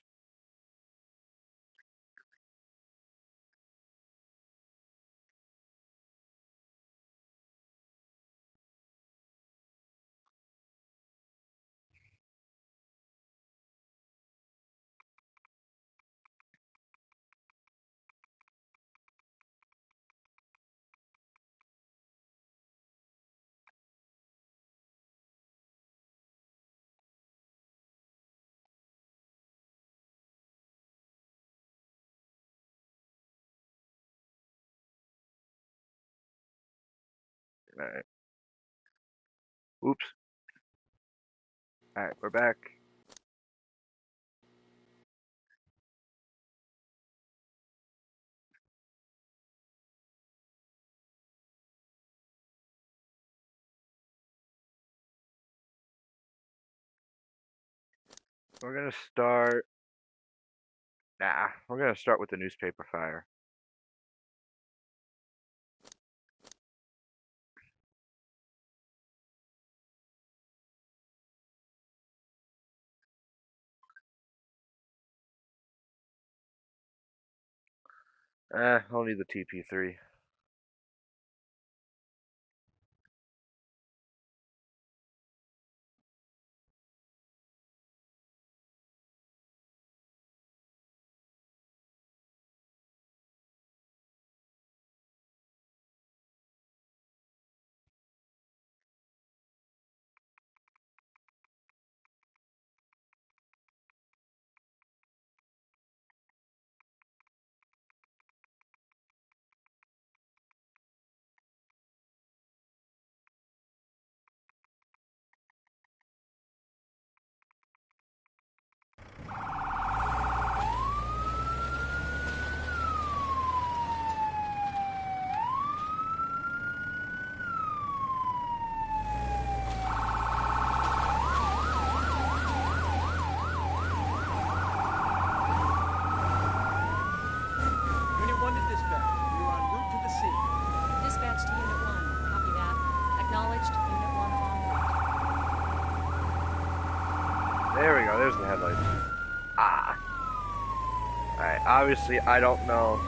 [SPEAKER 1] Alright. Oops. Alright, we're back. We're gonna start. Nah, we're gonna start with the newspaper fire. I'll need the TP3. There we go. There's the headlights. Ah. Alright, obviously I don't know.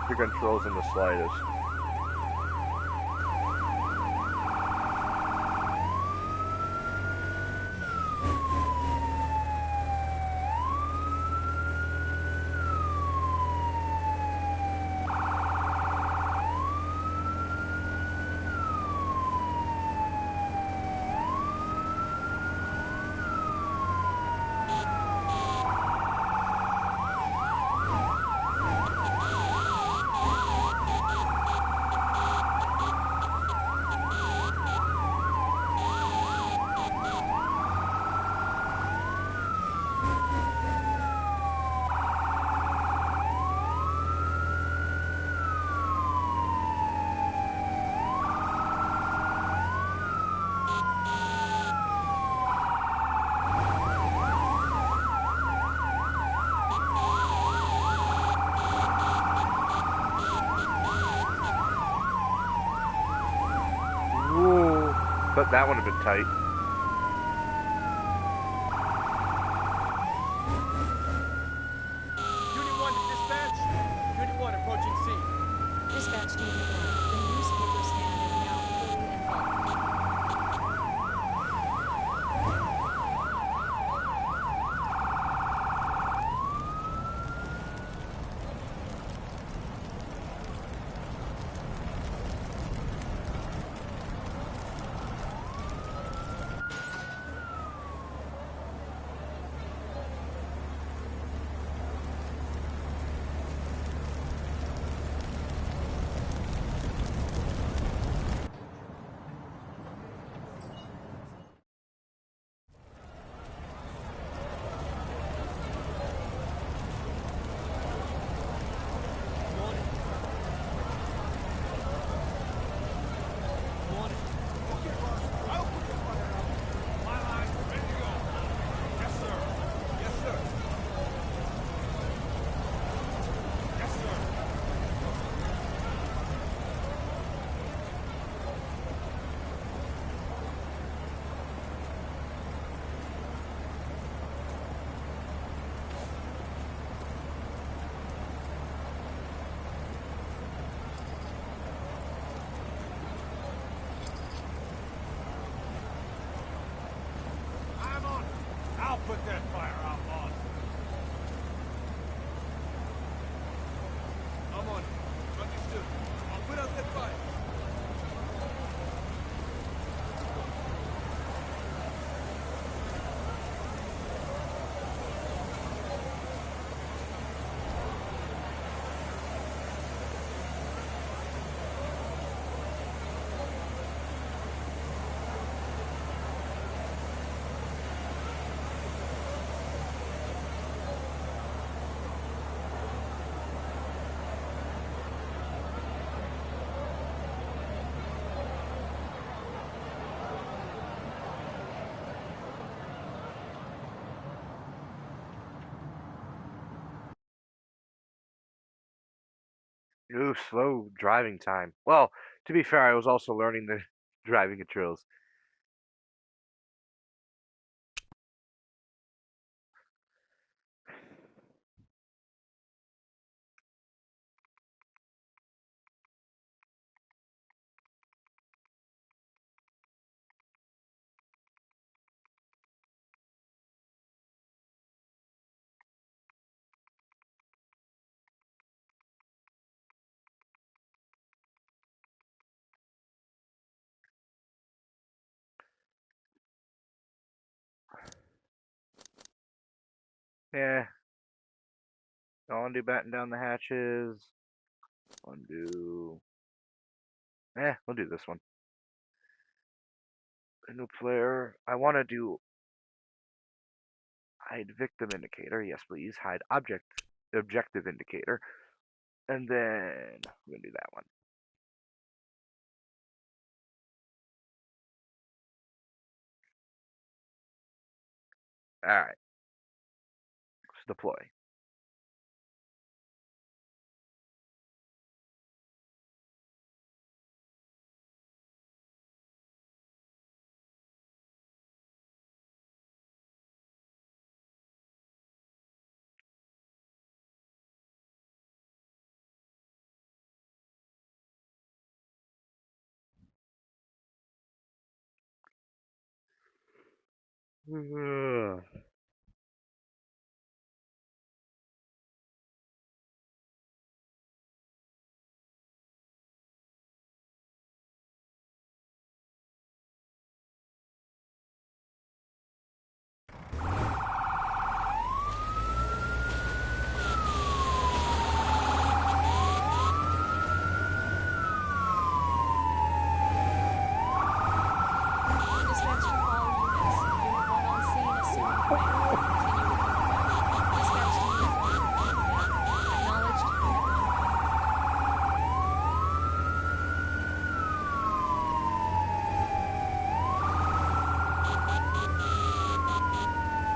[SPEAKER 1] The controls in the slightest. Ooh, but that would have been tight.
[SPEAKER 5] Unit 1 to dispatch. Unit 1 approaching scene.
[SPEAKER 2] Dispatch to Unit 1. The newspaper stand is now fully engulfed.
[SPEAKER 3] I'm on it. I'll put that fire out, boss. I'm on it. Understood. I'll put out that fire.
[SPEAKER 1] Ooh, slow driving time. Well, to be fair, I was also learning the driving controls. Yeah, I'll undo batten down the hatches. Undo. We'll do this one. A new player. I want to do hide victim indicator. Yes, please. Hide objective indicator. And then we're gonna do that one. Alright. Let's deploy.
[SPEAKER 2] Dispatch to all units. Unit 1 on scene, assuming command. Continue with the fire. Dispatch to Unit 1. Acknowledged. Unit 1.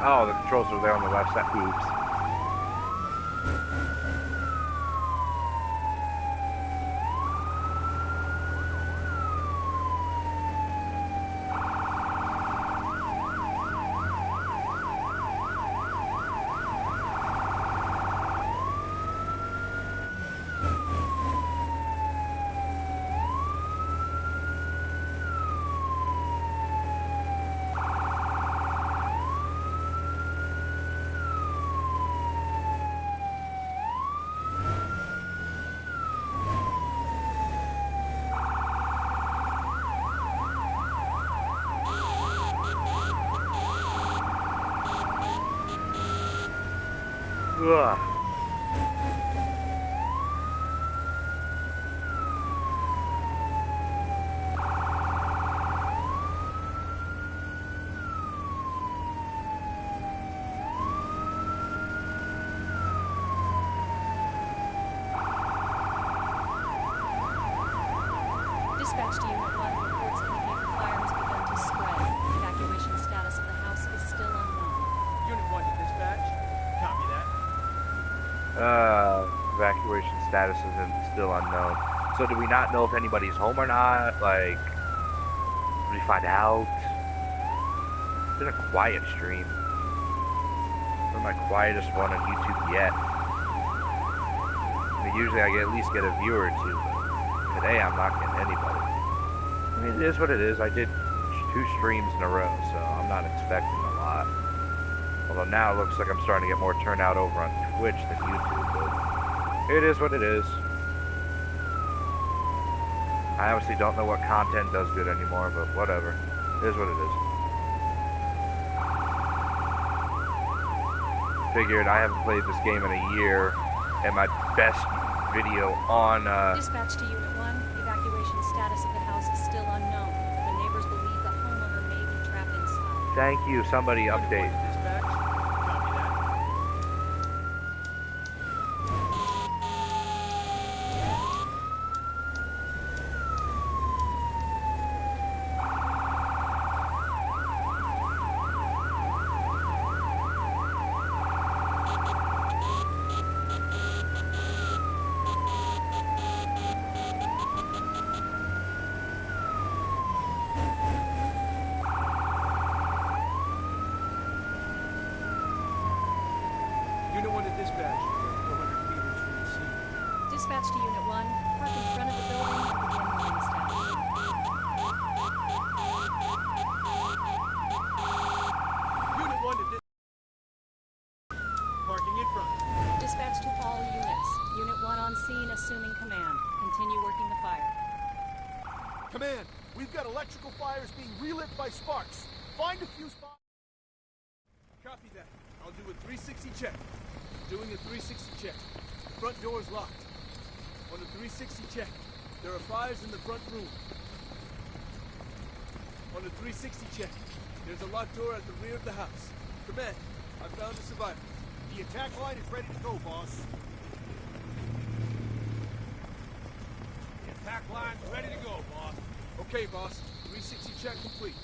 [SPEAKER 1] Oh, the controls are there on the left side. Oops. Ugh.
[SPEAKER 2] Dispatch to Unit 1. Reports indicate the fire has begun to spread. Evacuation status of the house is still unknown.
[SPEAKER 5] Unit 1 to dispatch. Copy that.
[SPEAKER 1] Evacuation status is still unknown. So do we not know if anybody's home or not? Like, did we find out? It's been a quiet stream. It's been my quietest one on YouTube yet. I mean, usually I at least get a viewer or two, but today I'm not getting anybody. I mean, it is what it is. I did 2 streams in a row, so I'm not expecting a lot. Although now it looks like I'm starting to get more turnout over on Twitch than YouTube, but it is what it is. I obviously don't know what content does good anymore, but whatever. It is what it is. Figured I haven't played this game in a year, and my best video on,
[SPEAKER 2] Dispatch to Unit 1. Evacuation status of the house is still unknown. The neighbors believe the homeowner may be trapped inside.
[SPEAKER 1] Thank you, somebody
[SPEAKER 5] Unit 1
[SPEAKER 1] update.
[SPEAKER 5] to dispatch. Copy that. Unit 1 to dispatch. 400 meters from the scene.
[SPEAKER 2] Dispatch to Unit 1. Park in front of the building and begin line status.
[SPEAKER 5] Unit 1 to parking in front.
[SPEAKER 2] Dispatch to all units. Unit 1 on scene, assuming command. Continue working the fire.
[SPEAKER 3] Command, we've got electrical fires being relit by sparks. Find a few spots.
[SPEAKER 5] Copy that. I'll do a 360 check. Doing a 360 check. Front door's locked. On a 360 check, there are fires in the front room. On a 360 check, there's a locked door at the rear of the house. Command, I found a survivor.
[SPEAKER 3] The attack line is ready to go, boss.
[SPEAKER 5] The attack line's ready to go, boss. Okay, boss. 360 check complete.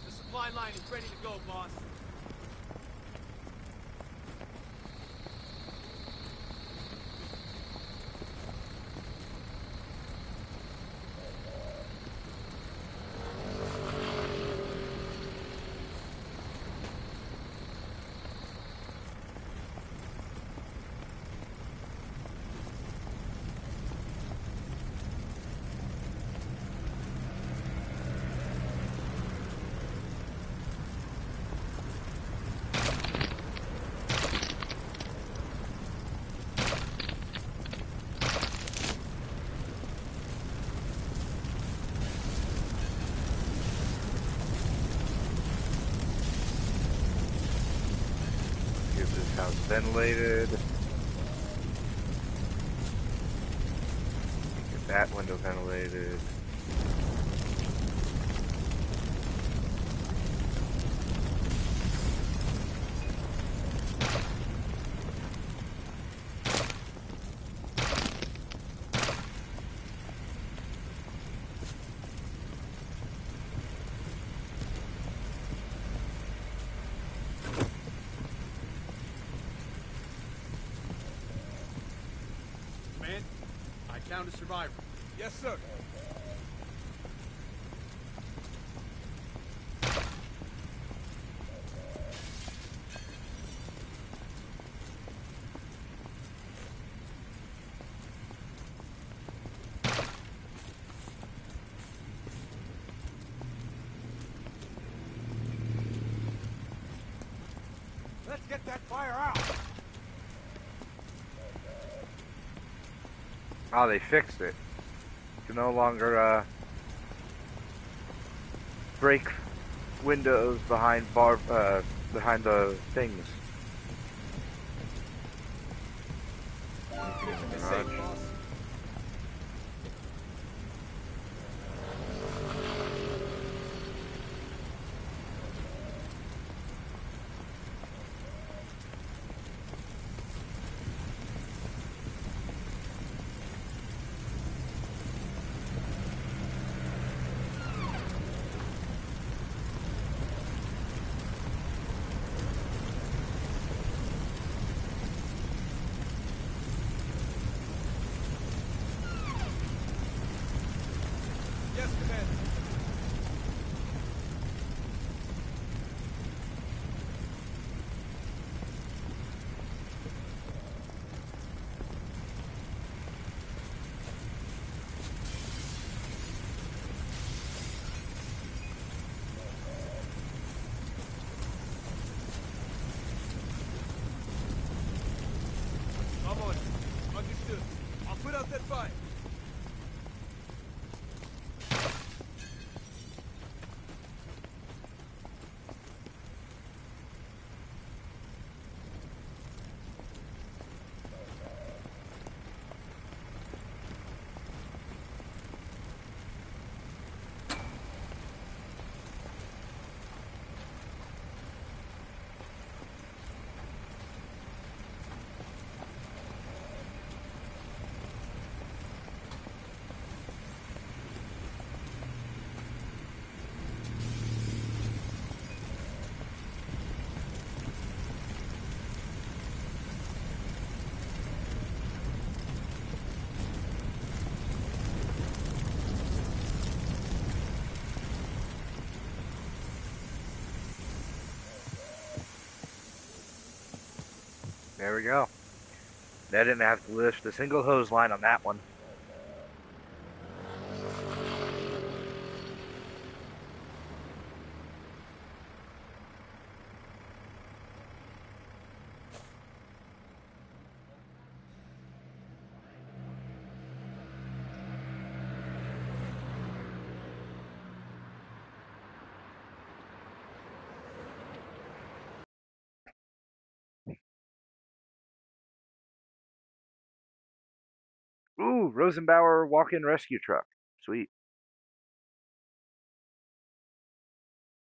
[SPEAKER 5] The supply line is ready to go, boss.
[SPEAKER 1] house ventilated. Get that window ventilated.
[SPEAKER 5] Man, I found a survivor. Yes, sir. Let's get that fire out.
[SPEAKER 1] Oh, they fixed it. You can no longer break windows behind behind the things. Anything in the
[SPEAKER 5] Be safe,
[SPEAKER 1] garage?
[SPEAKER 5] boss. Yes, Commander. I'm on it. Understood. I'll put out that fire.
[SPEAKER 1] There we go. They didn't have to lift a single hose line on that one. Ooh, Rosenbauer walk-in rescue truck. Sweet.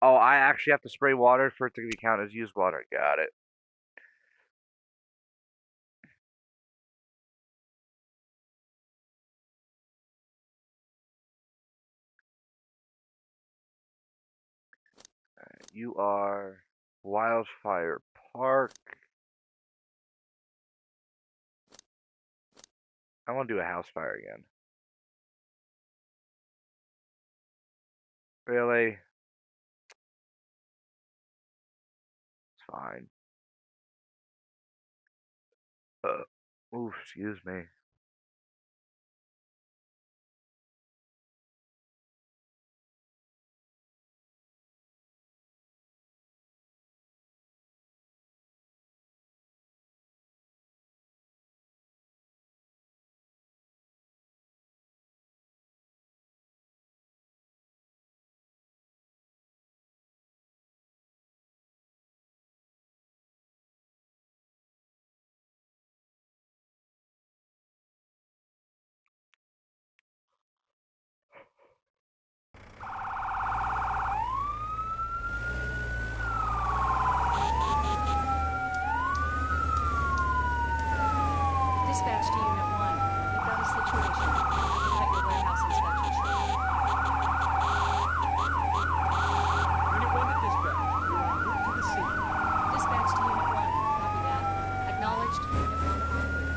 [SPEAKER 1] Oh, I actually have to spray water for it to be counted as used water. Got it. You are Wildfire Park. I want to do a house fire again. Really? It's fine. Ooh, excuse me.
[SPEAKER 2] Dispatch to Unit 1. We've got a situation. Cut your warehouse inspection short.
[SPEAKER 5] Unit 1 to dispatch. You're en route to the scene.
[SPEAKER 2] Dispatch to Unit 1. Copy that. Acknowledged. Unit 1 en route.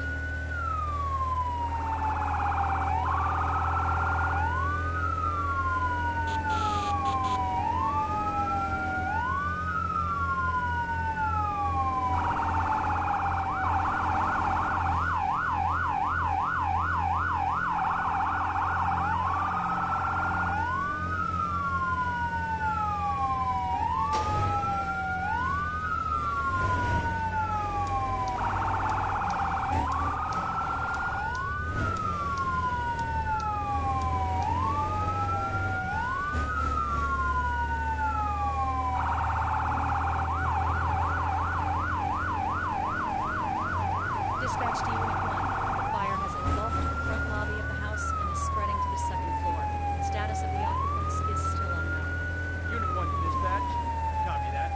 [SPEAKER 2] Dispatch to Unit 1. The fire has engulfed the front lobby of the house and is spreading to the second floor. The status of the occupants is still unknown.
[SPEAKER 5] Unit 1 to dispatch. Copy that.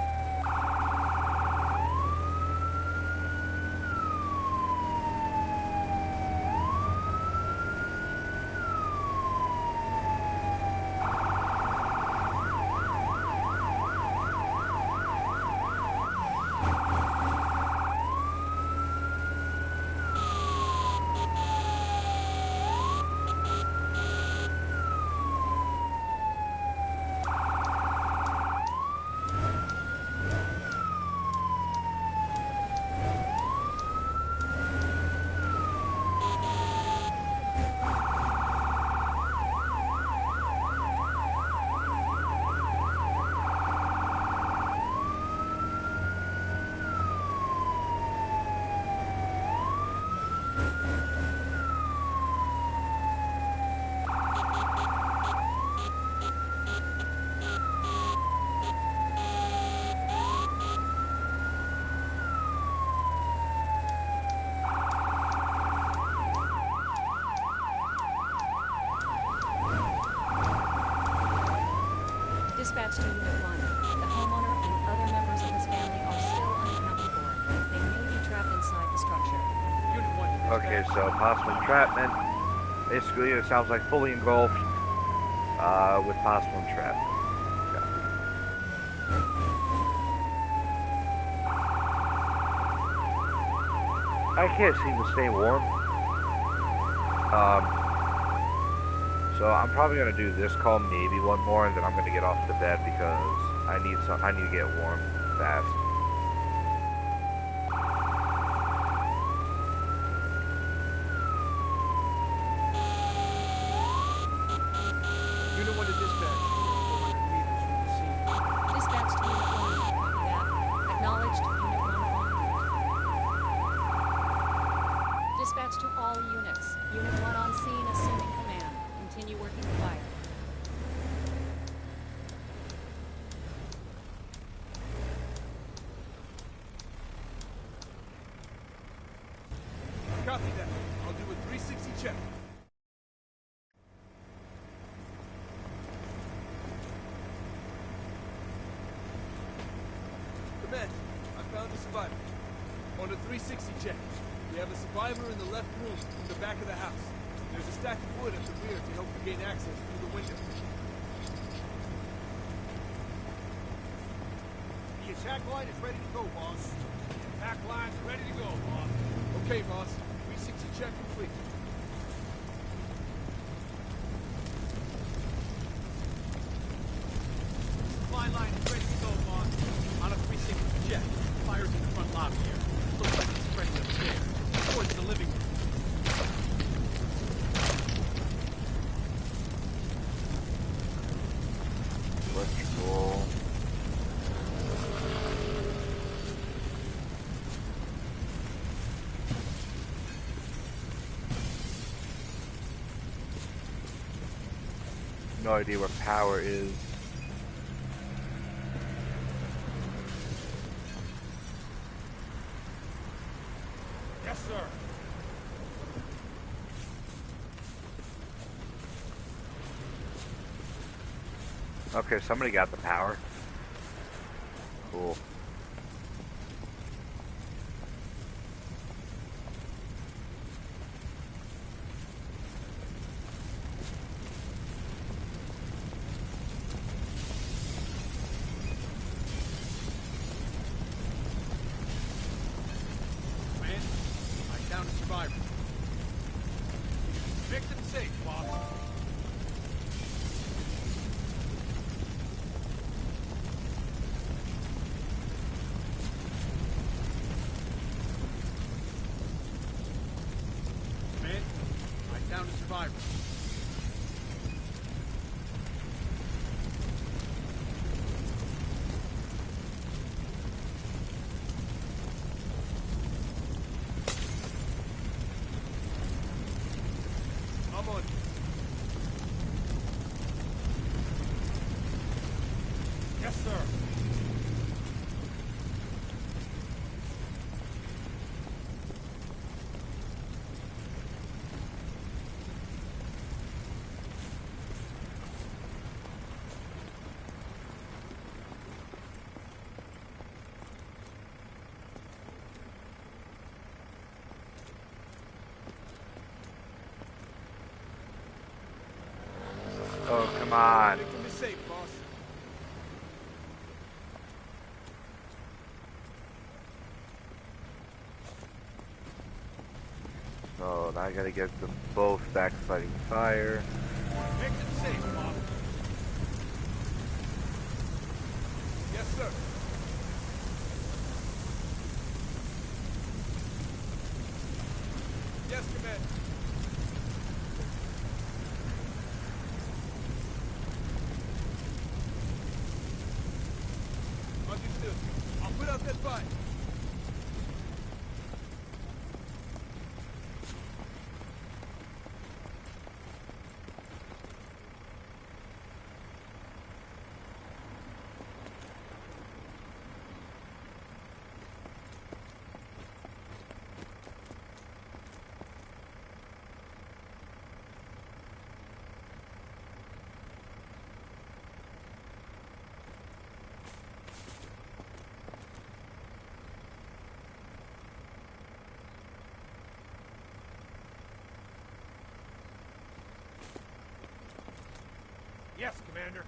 [SPEAKER 2] Dispatch to Unit 1. The homeowner and other members of his family are still unaccounted for. They may be trapped inside the structure.
[SPEAKER 5] Unit 1 to dispatch.
[SPEAKER 1] Okay, so possible entrapment. Basically, it sounds like fully engulfed with possible entrapment. Okay. I can't seem to stay warm. So I'm probably gonna do this call, maybe one more, and then I'm gonna get off to bed because I need to get warm fast.
[SPEAKER 5] Unit 1 to dispatch. 400 meters from the scene.
[SPEAKER 2] Dispatch to Unit 1. Copy that. Acknowledged. Unit 1 en route. Dispatch to all units. Unit 1 on scene, assuming command. Continue working the fire.
[SPEAKER 5] Copy that. I'll do a 360 check. Command, I found a survivor. On a 360 check, we have a survivor in the left room in the back of the house. There's a stack of wood at the rear to help you gain access through the window.
[SPEAKER 3] The attack line is ready to go, boss.
[SPEAKER 5] The attack line's ready to go, boss. Okay, boss. 360 check complete.
[SPEAKER 6] Supply line is ready to go, boss. On a 360 jet. Fire's in the front lobby here. Looks like it's spreading upstairs. Towards the living room.
[SPEAKER 1] Electrical. No idea where power is.
[SPEAKER 3] Yes, sir.
[SPEAKER 1] Okay, somebody got the power. Cool.
[SPEAKER 6] survivors. Victim safe, boss. Man, I down to survivors. I'm on. Yes, sir.
[SPEAKER 1] Oh, come on.
[SPEAKER 6] Victim is safe, boss.
[SPEAKER 1] So now I gotta get them both back fighting fire.
[SPEAKER 6] Victim safe, boss. Yes, sir. Yes, Commander. Understood. I'll put out that fire. Yes, Commander.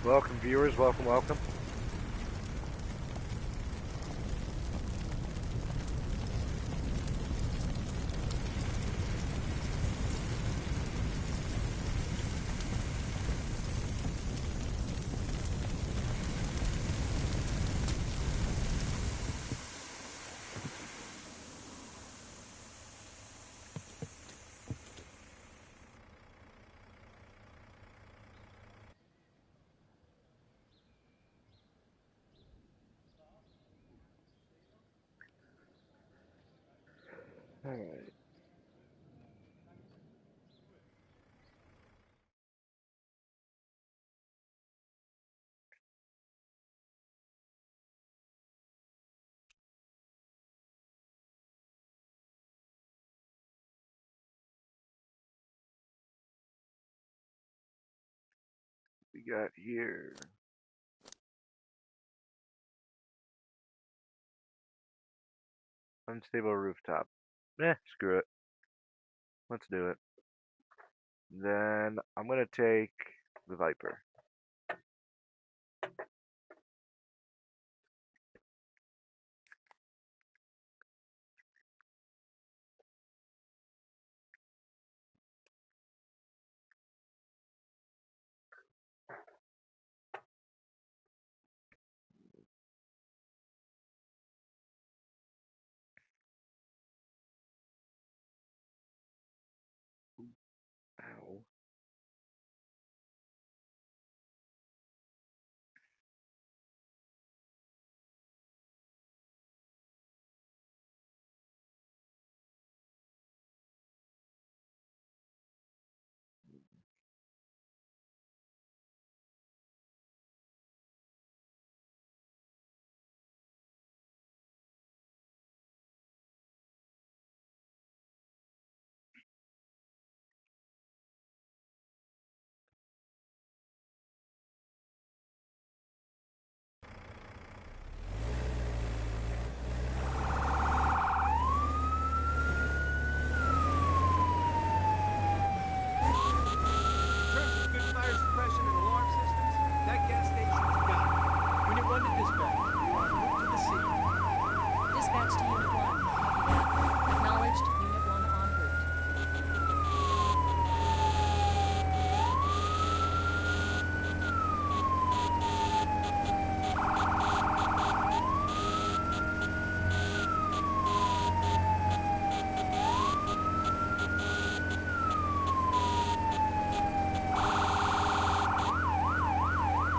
[SPEAKER 1] Welcome, viewers. Welcome, welcome. All right. We got here. Unstable rooftop. Screw it. Let's do it. Then I'm gonna take the Viper.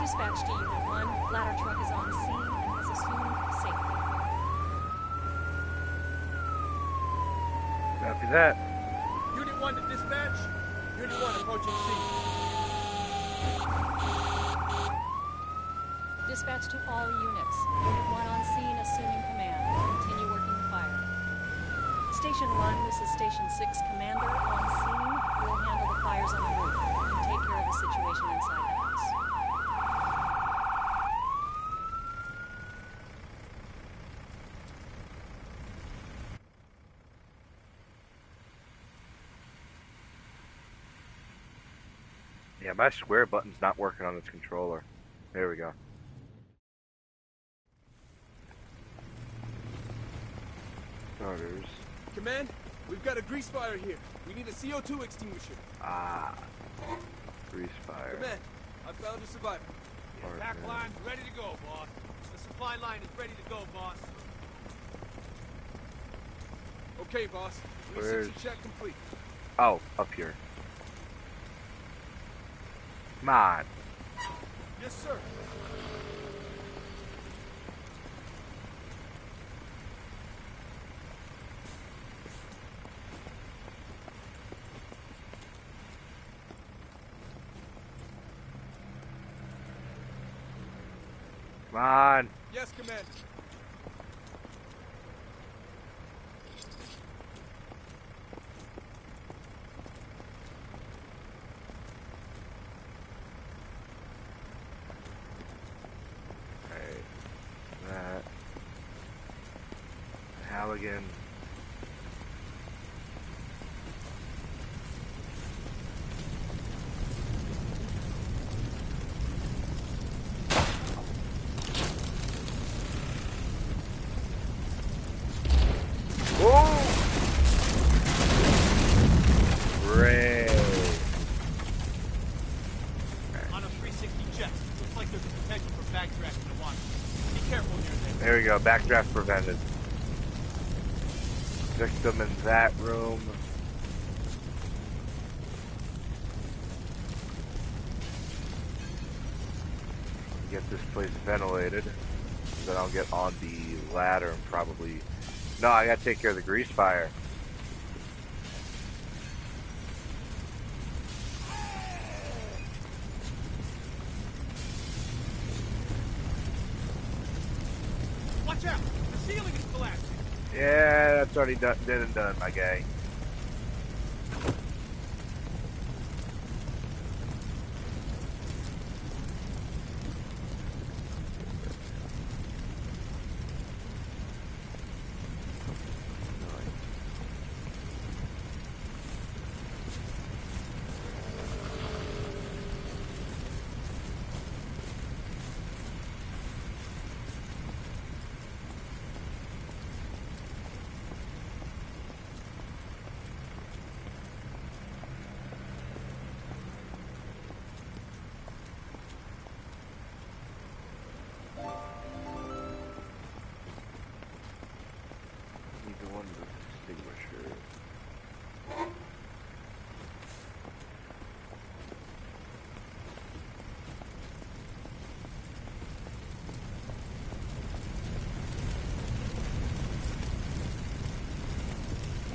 [SPEAKER 2] Dispatch to Unit 1. Ladder truck is on scene and has assumed safety.
[SPEAKER 1] Copy that.
[SPEAKER 5] Unit 1 to dispatch. Unit 1 approaching scene.
[SPEAKER 2] Dispatch to all units. Unit 1 on scene, assuming command. Continue working the fire. Station 1, this is Station 6 Commander on scene. We'll handle the fires on the roof. You take care of the situation inside the house.
[SPEAKER 1] Yeah, my square button's not working on this controller. There we go. Starters.
[SPEAKER 5] Command, we've got a grease fire here. We need a CO2 extinguisher.
[SPEAKER 1] Ah. Grease fire.
[SPEAKER 5] Command, I found a survivor.
[SPEAKER 6] The attack line's ready to go, boss. The supply line is ready to go, boss.
[SPEAKER 5] Okay, boss.
[SPEAKER 1] Where's-
[SPEAKER 5] 360 check complete.
[SPEAKER 1] Oh, up here. Come on.
[SPEAKER 5] Yes, sir.
[SPEAKER 1] Come on.
[SPEAKER 5] Yes, Commander.
[SPEAKER 1] Alright. That. Halligan. Great.
[SPEAKER 6] On a 360 check. Looks like there's a potential for backdraft in the water. Be careful near there.
[SPEAKER 1] There we go. Backdraft prevented. Victim in that room. Get this place ventilated. Then I'll get on the ladder and probably... No, I gotta take care of the grease fire.
[SPEAKER 6] Watch out! The ceiling is collapsing.
[SPEAKER 1] Yeah, that's already done, dead and done, my guy. Either one of the extinguishers.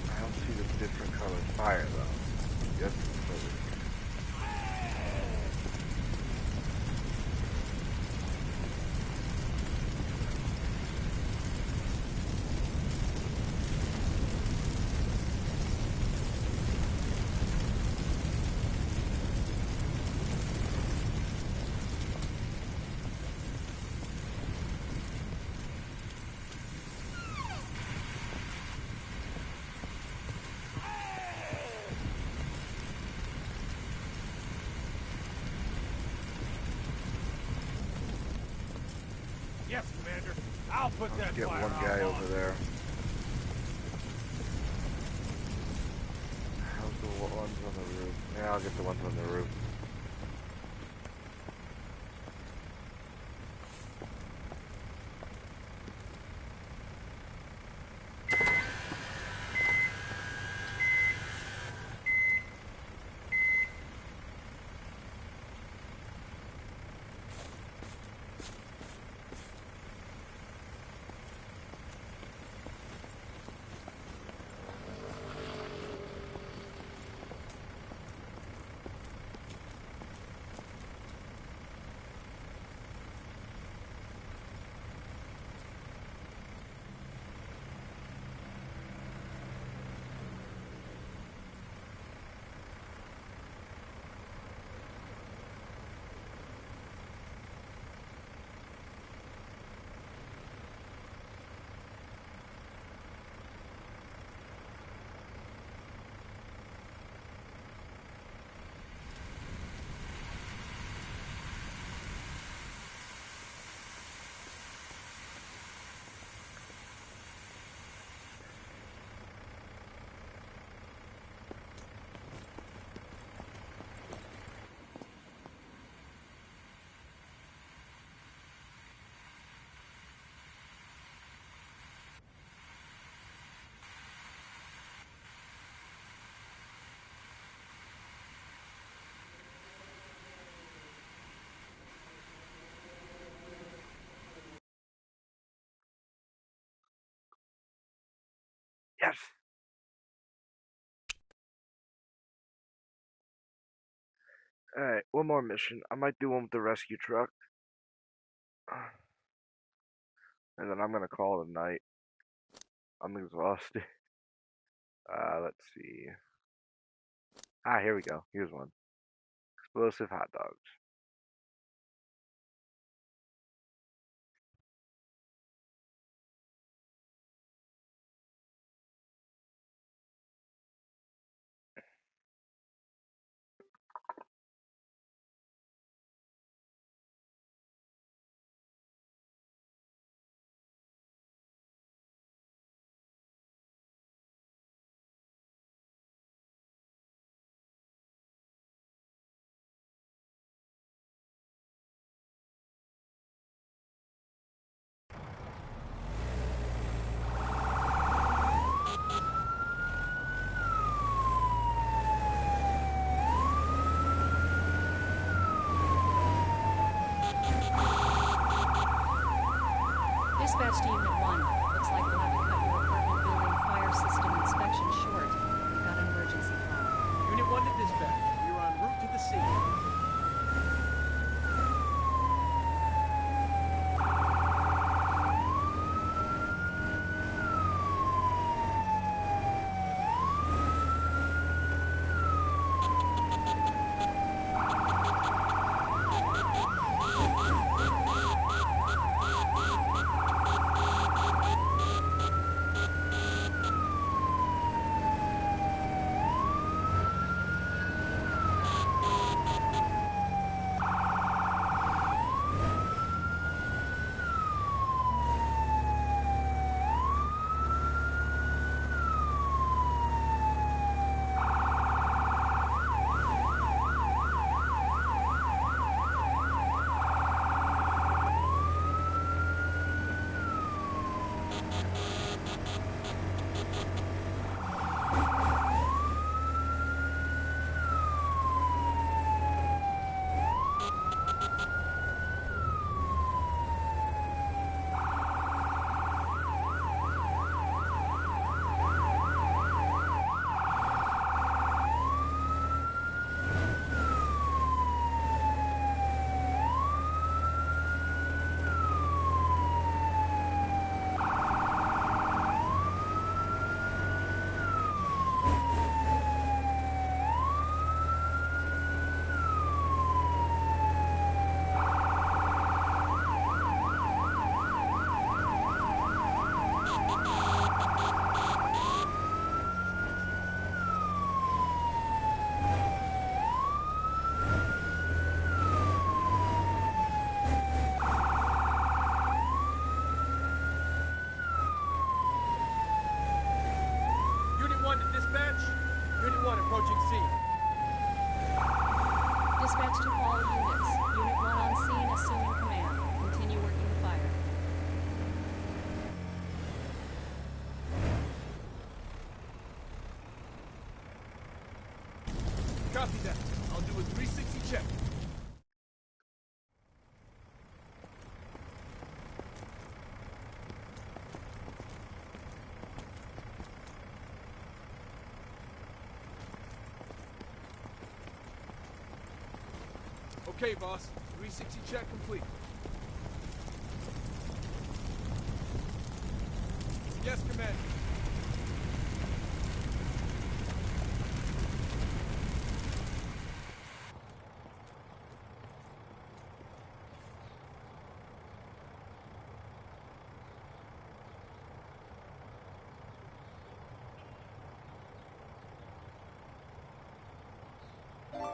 [SPEAKER 1] I don't see the different colored fire though. Yes, it's over here.
[SPEAKER 6] Yes, Commander. I'll put that
[SPEAKER 1] Get
[SPEAKER 6] fire
[SPEAKER 1] one
[SPEAKER 6] out,
[SPEAKER 1] guy
[SPEAKER 6] boss.
[SPEAKER 1] over there. How's the ones on the roof? Yeah, I'll get the ones on the roof. Yes. Alright, one more mission. I might do one with the rescue truck. And then I'm gonna call it a night. I'm exhausted. Let's see. Here we go. Here's one. Explosive hot dogs.
[SPEAKER 2] Dispatch to Unit 1. Looks like we'll have to cut your apartment building fire system inspection short. We've got an emergency call.
[SPEAKER 6] Unit 1 to dispatch. We are en route to the scene. Unit 1 to dispatch. Unit 1 approaching scene.
[SPEAKER 2] Dispatch to all units. Unit 1 on scene, assuming command. Continue working the fire.
[SPEAKER 5] Copy that. I'll do a 360 check. Okay, boss. 360 check complete. Yes, Commander.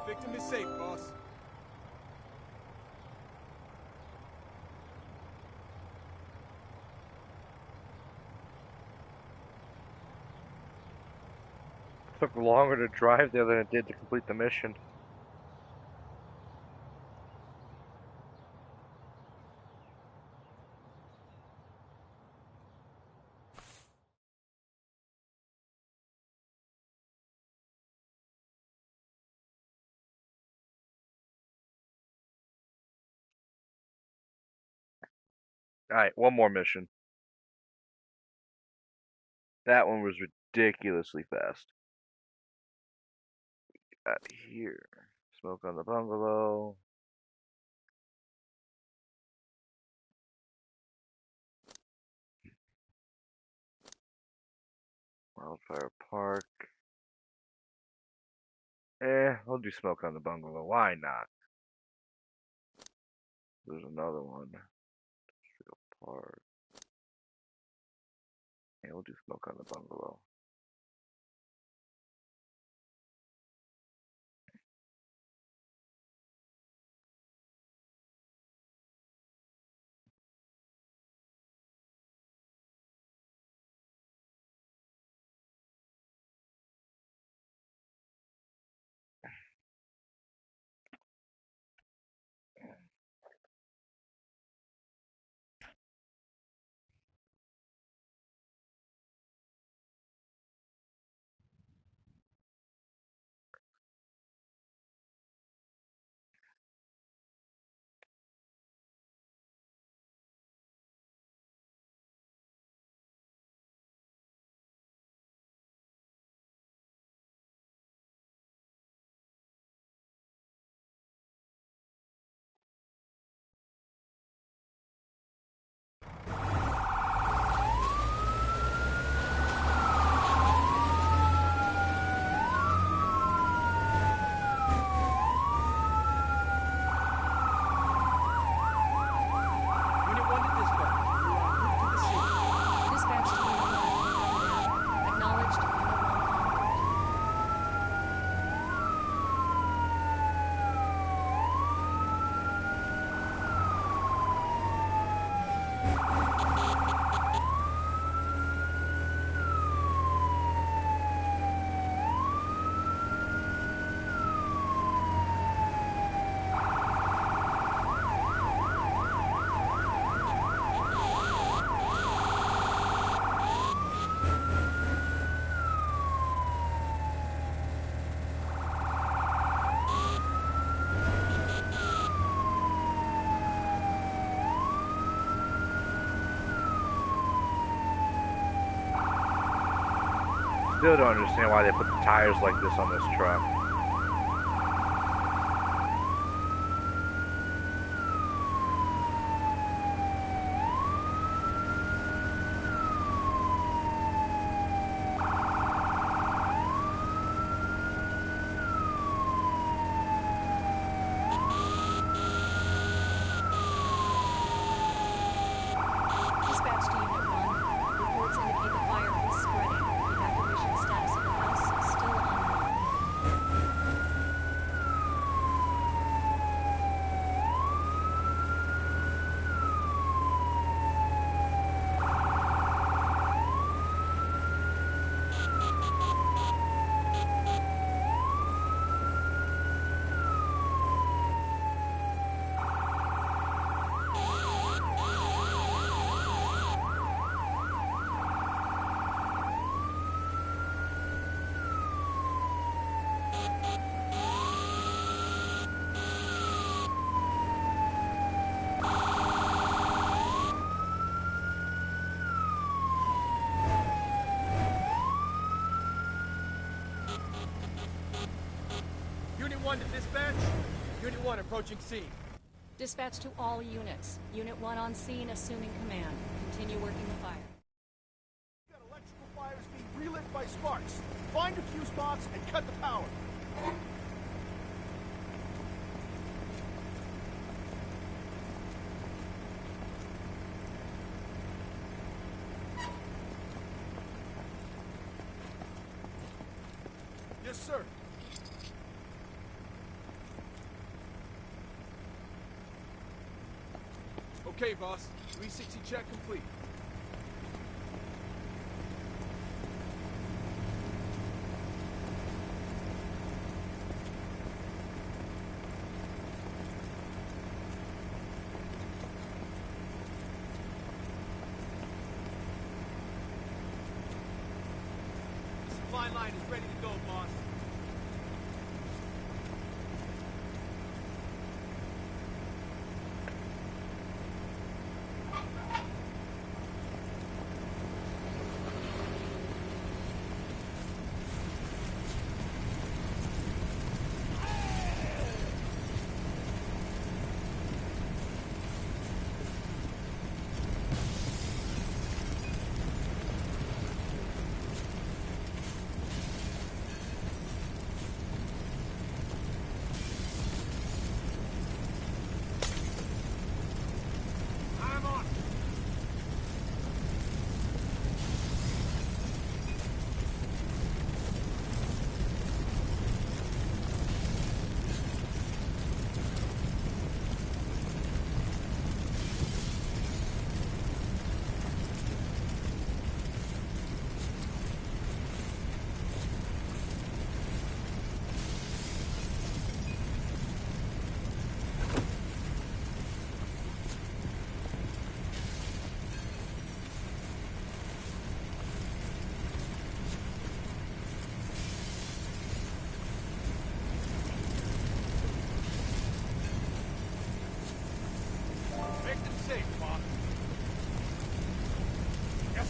[SPEAKER 5] Victim is safe, boss.
[SPEAKER 1] Took longer to drive there than it did to complete the mission. Alright, one more mission. That one was ridiculously fast. Out here. Smoke on the bungalow. Wildfire Park. We'll do smoke on the bungalow. Why not? There's another one. Park. Yeah, we'll do smoke on the bungalow.
[SPEAKER 6] Unit 1 to dispatch. You're en route to the scene.
[SPEAKER 2] Dispatch to Unit 1. Acknowledged. Unit 1 en route.
[SPEAKER 1] Still don't understand why they put the tires like this on this truck.
[SPEAKER 2] Dispatch to Unit 1. Reports indicate the fire is spreading. Evacuation status of the house is still unknown.
[SPEAKER 6] Unit 1 to dispatch. Unit 1 approaching scene.
[SPEAKER 2] Dispatch to all units. Unit 1 on scene, assuming command. Continue working the fire.
[SPEAKER 3] We've got electrical fires being relit by sparks. Find a fuse box and cut the power. Yes, sir.
[SPEAKER 5] Okay, boss. 360 check complete.
[SPEAKER 6] The supply line is ready to go, boss.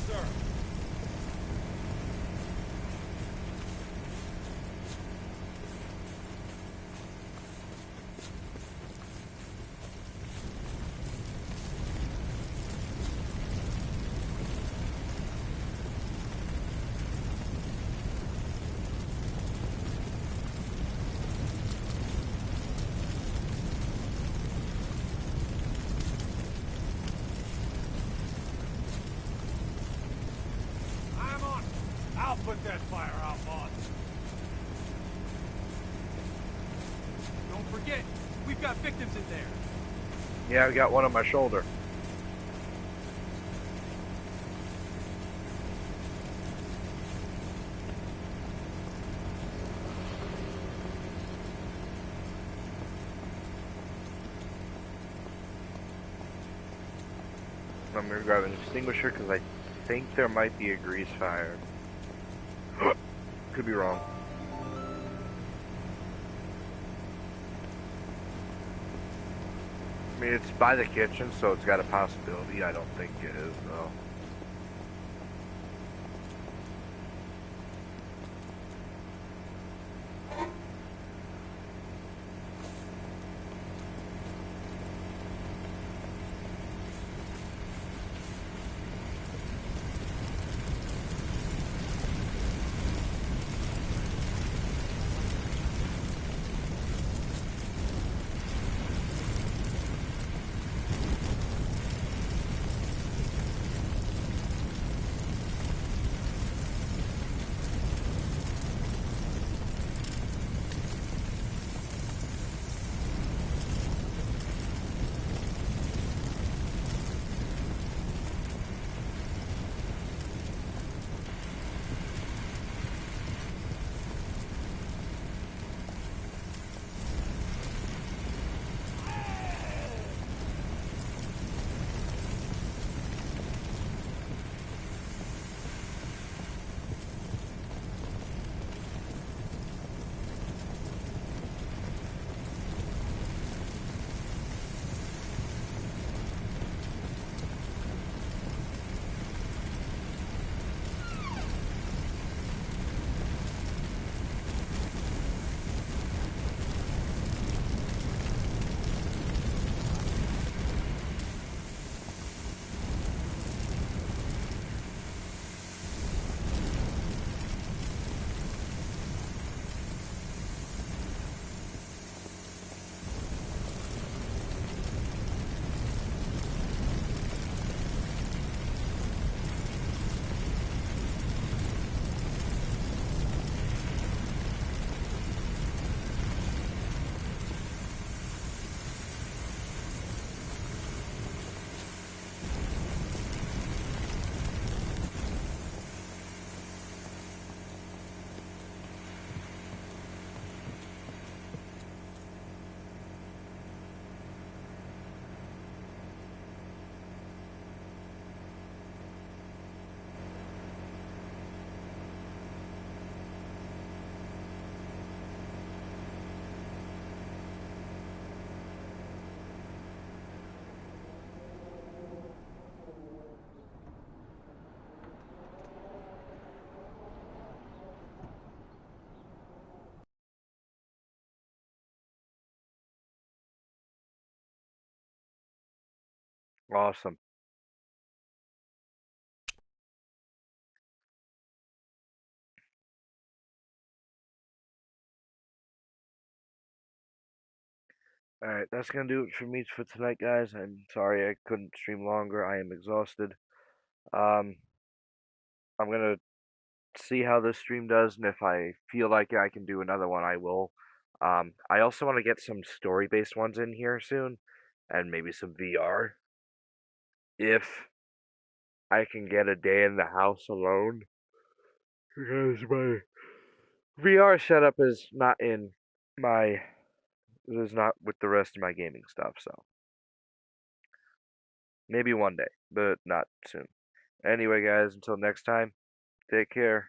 [SPEAKER 6] sir. I'm on. I'll put that fire out, boss. Don't forget, we've got victims in there.
[SPEAKER 1] Yeah, I got one on my shoulder. I'm gonna grab an extinguisher because I think there might be a grease fire. Could be wrong. I mean, it's by the kitchen, so it's got a possibility. I don't think it is, though. Awesome. Alright, that's gonna do it for me for tonight, guys. I'm sorry I couldn't stream longer. I am exhausted. Um, I'm gonna see how this stream does, and if I feel like I can do another one, I will. I also want to get some story-based ones in here soon, and maybe some VR. If I can get a day in the house alone, because my VR setup is not in my, is not with the rest of my gaming stuff, so maybe one day, but not soon. Anyway, guys, until next time, take care.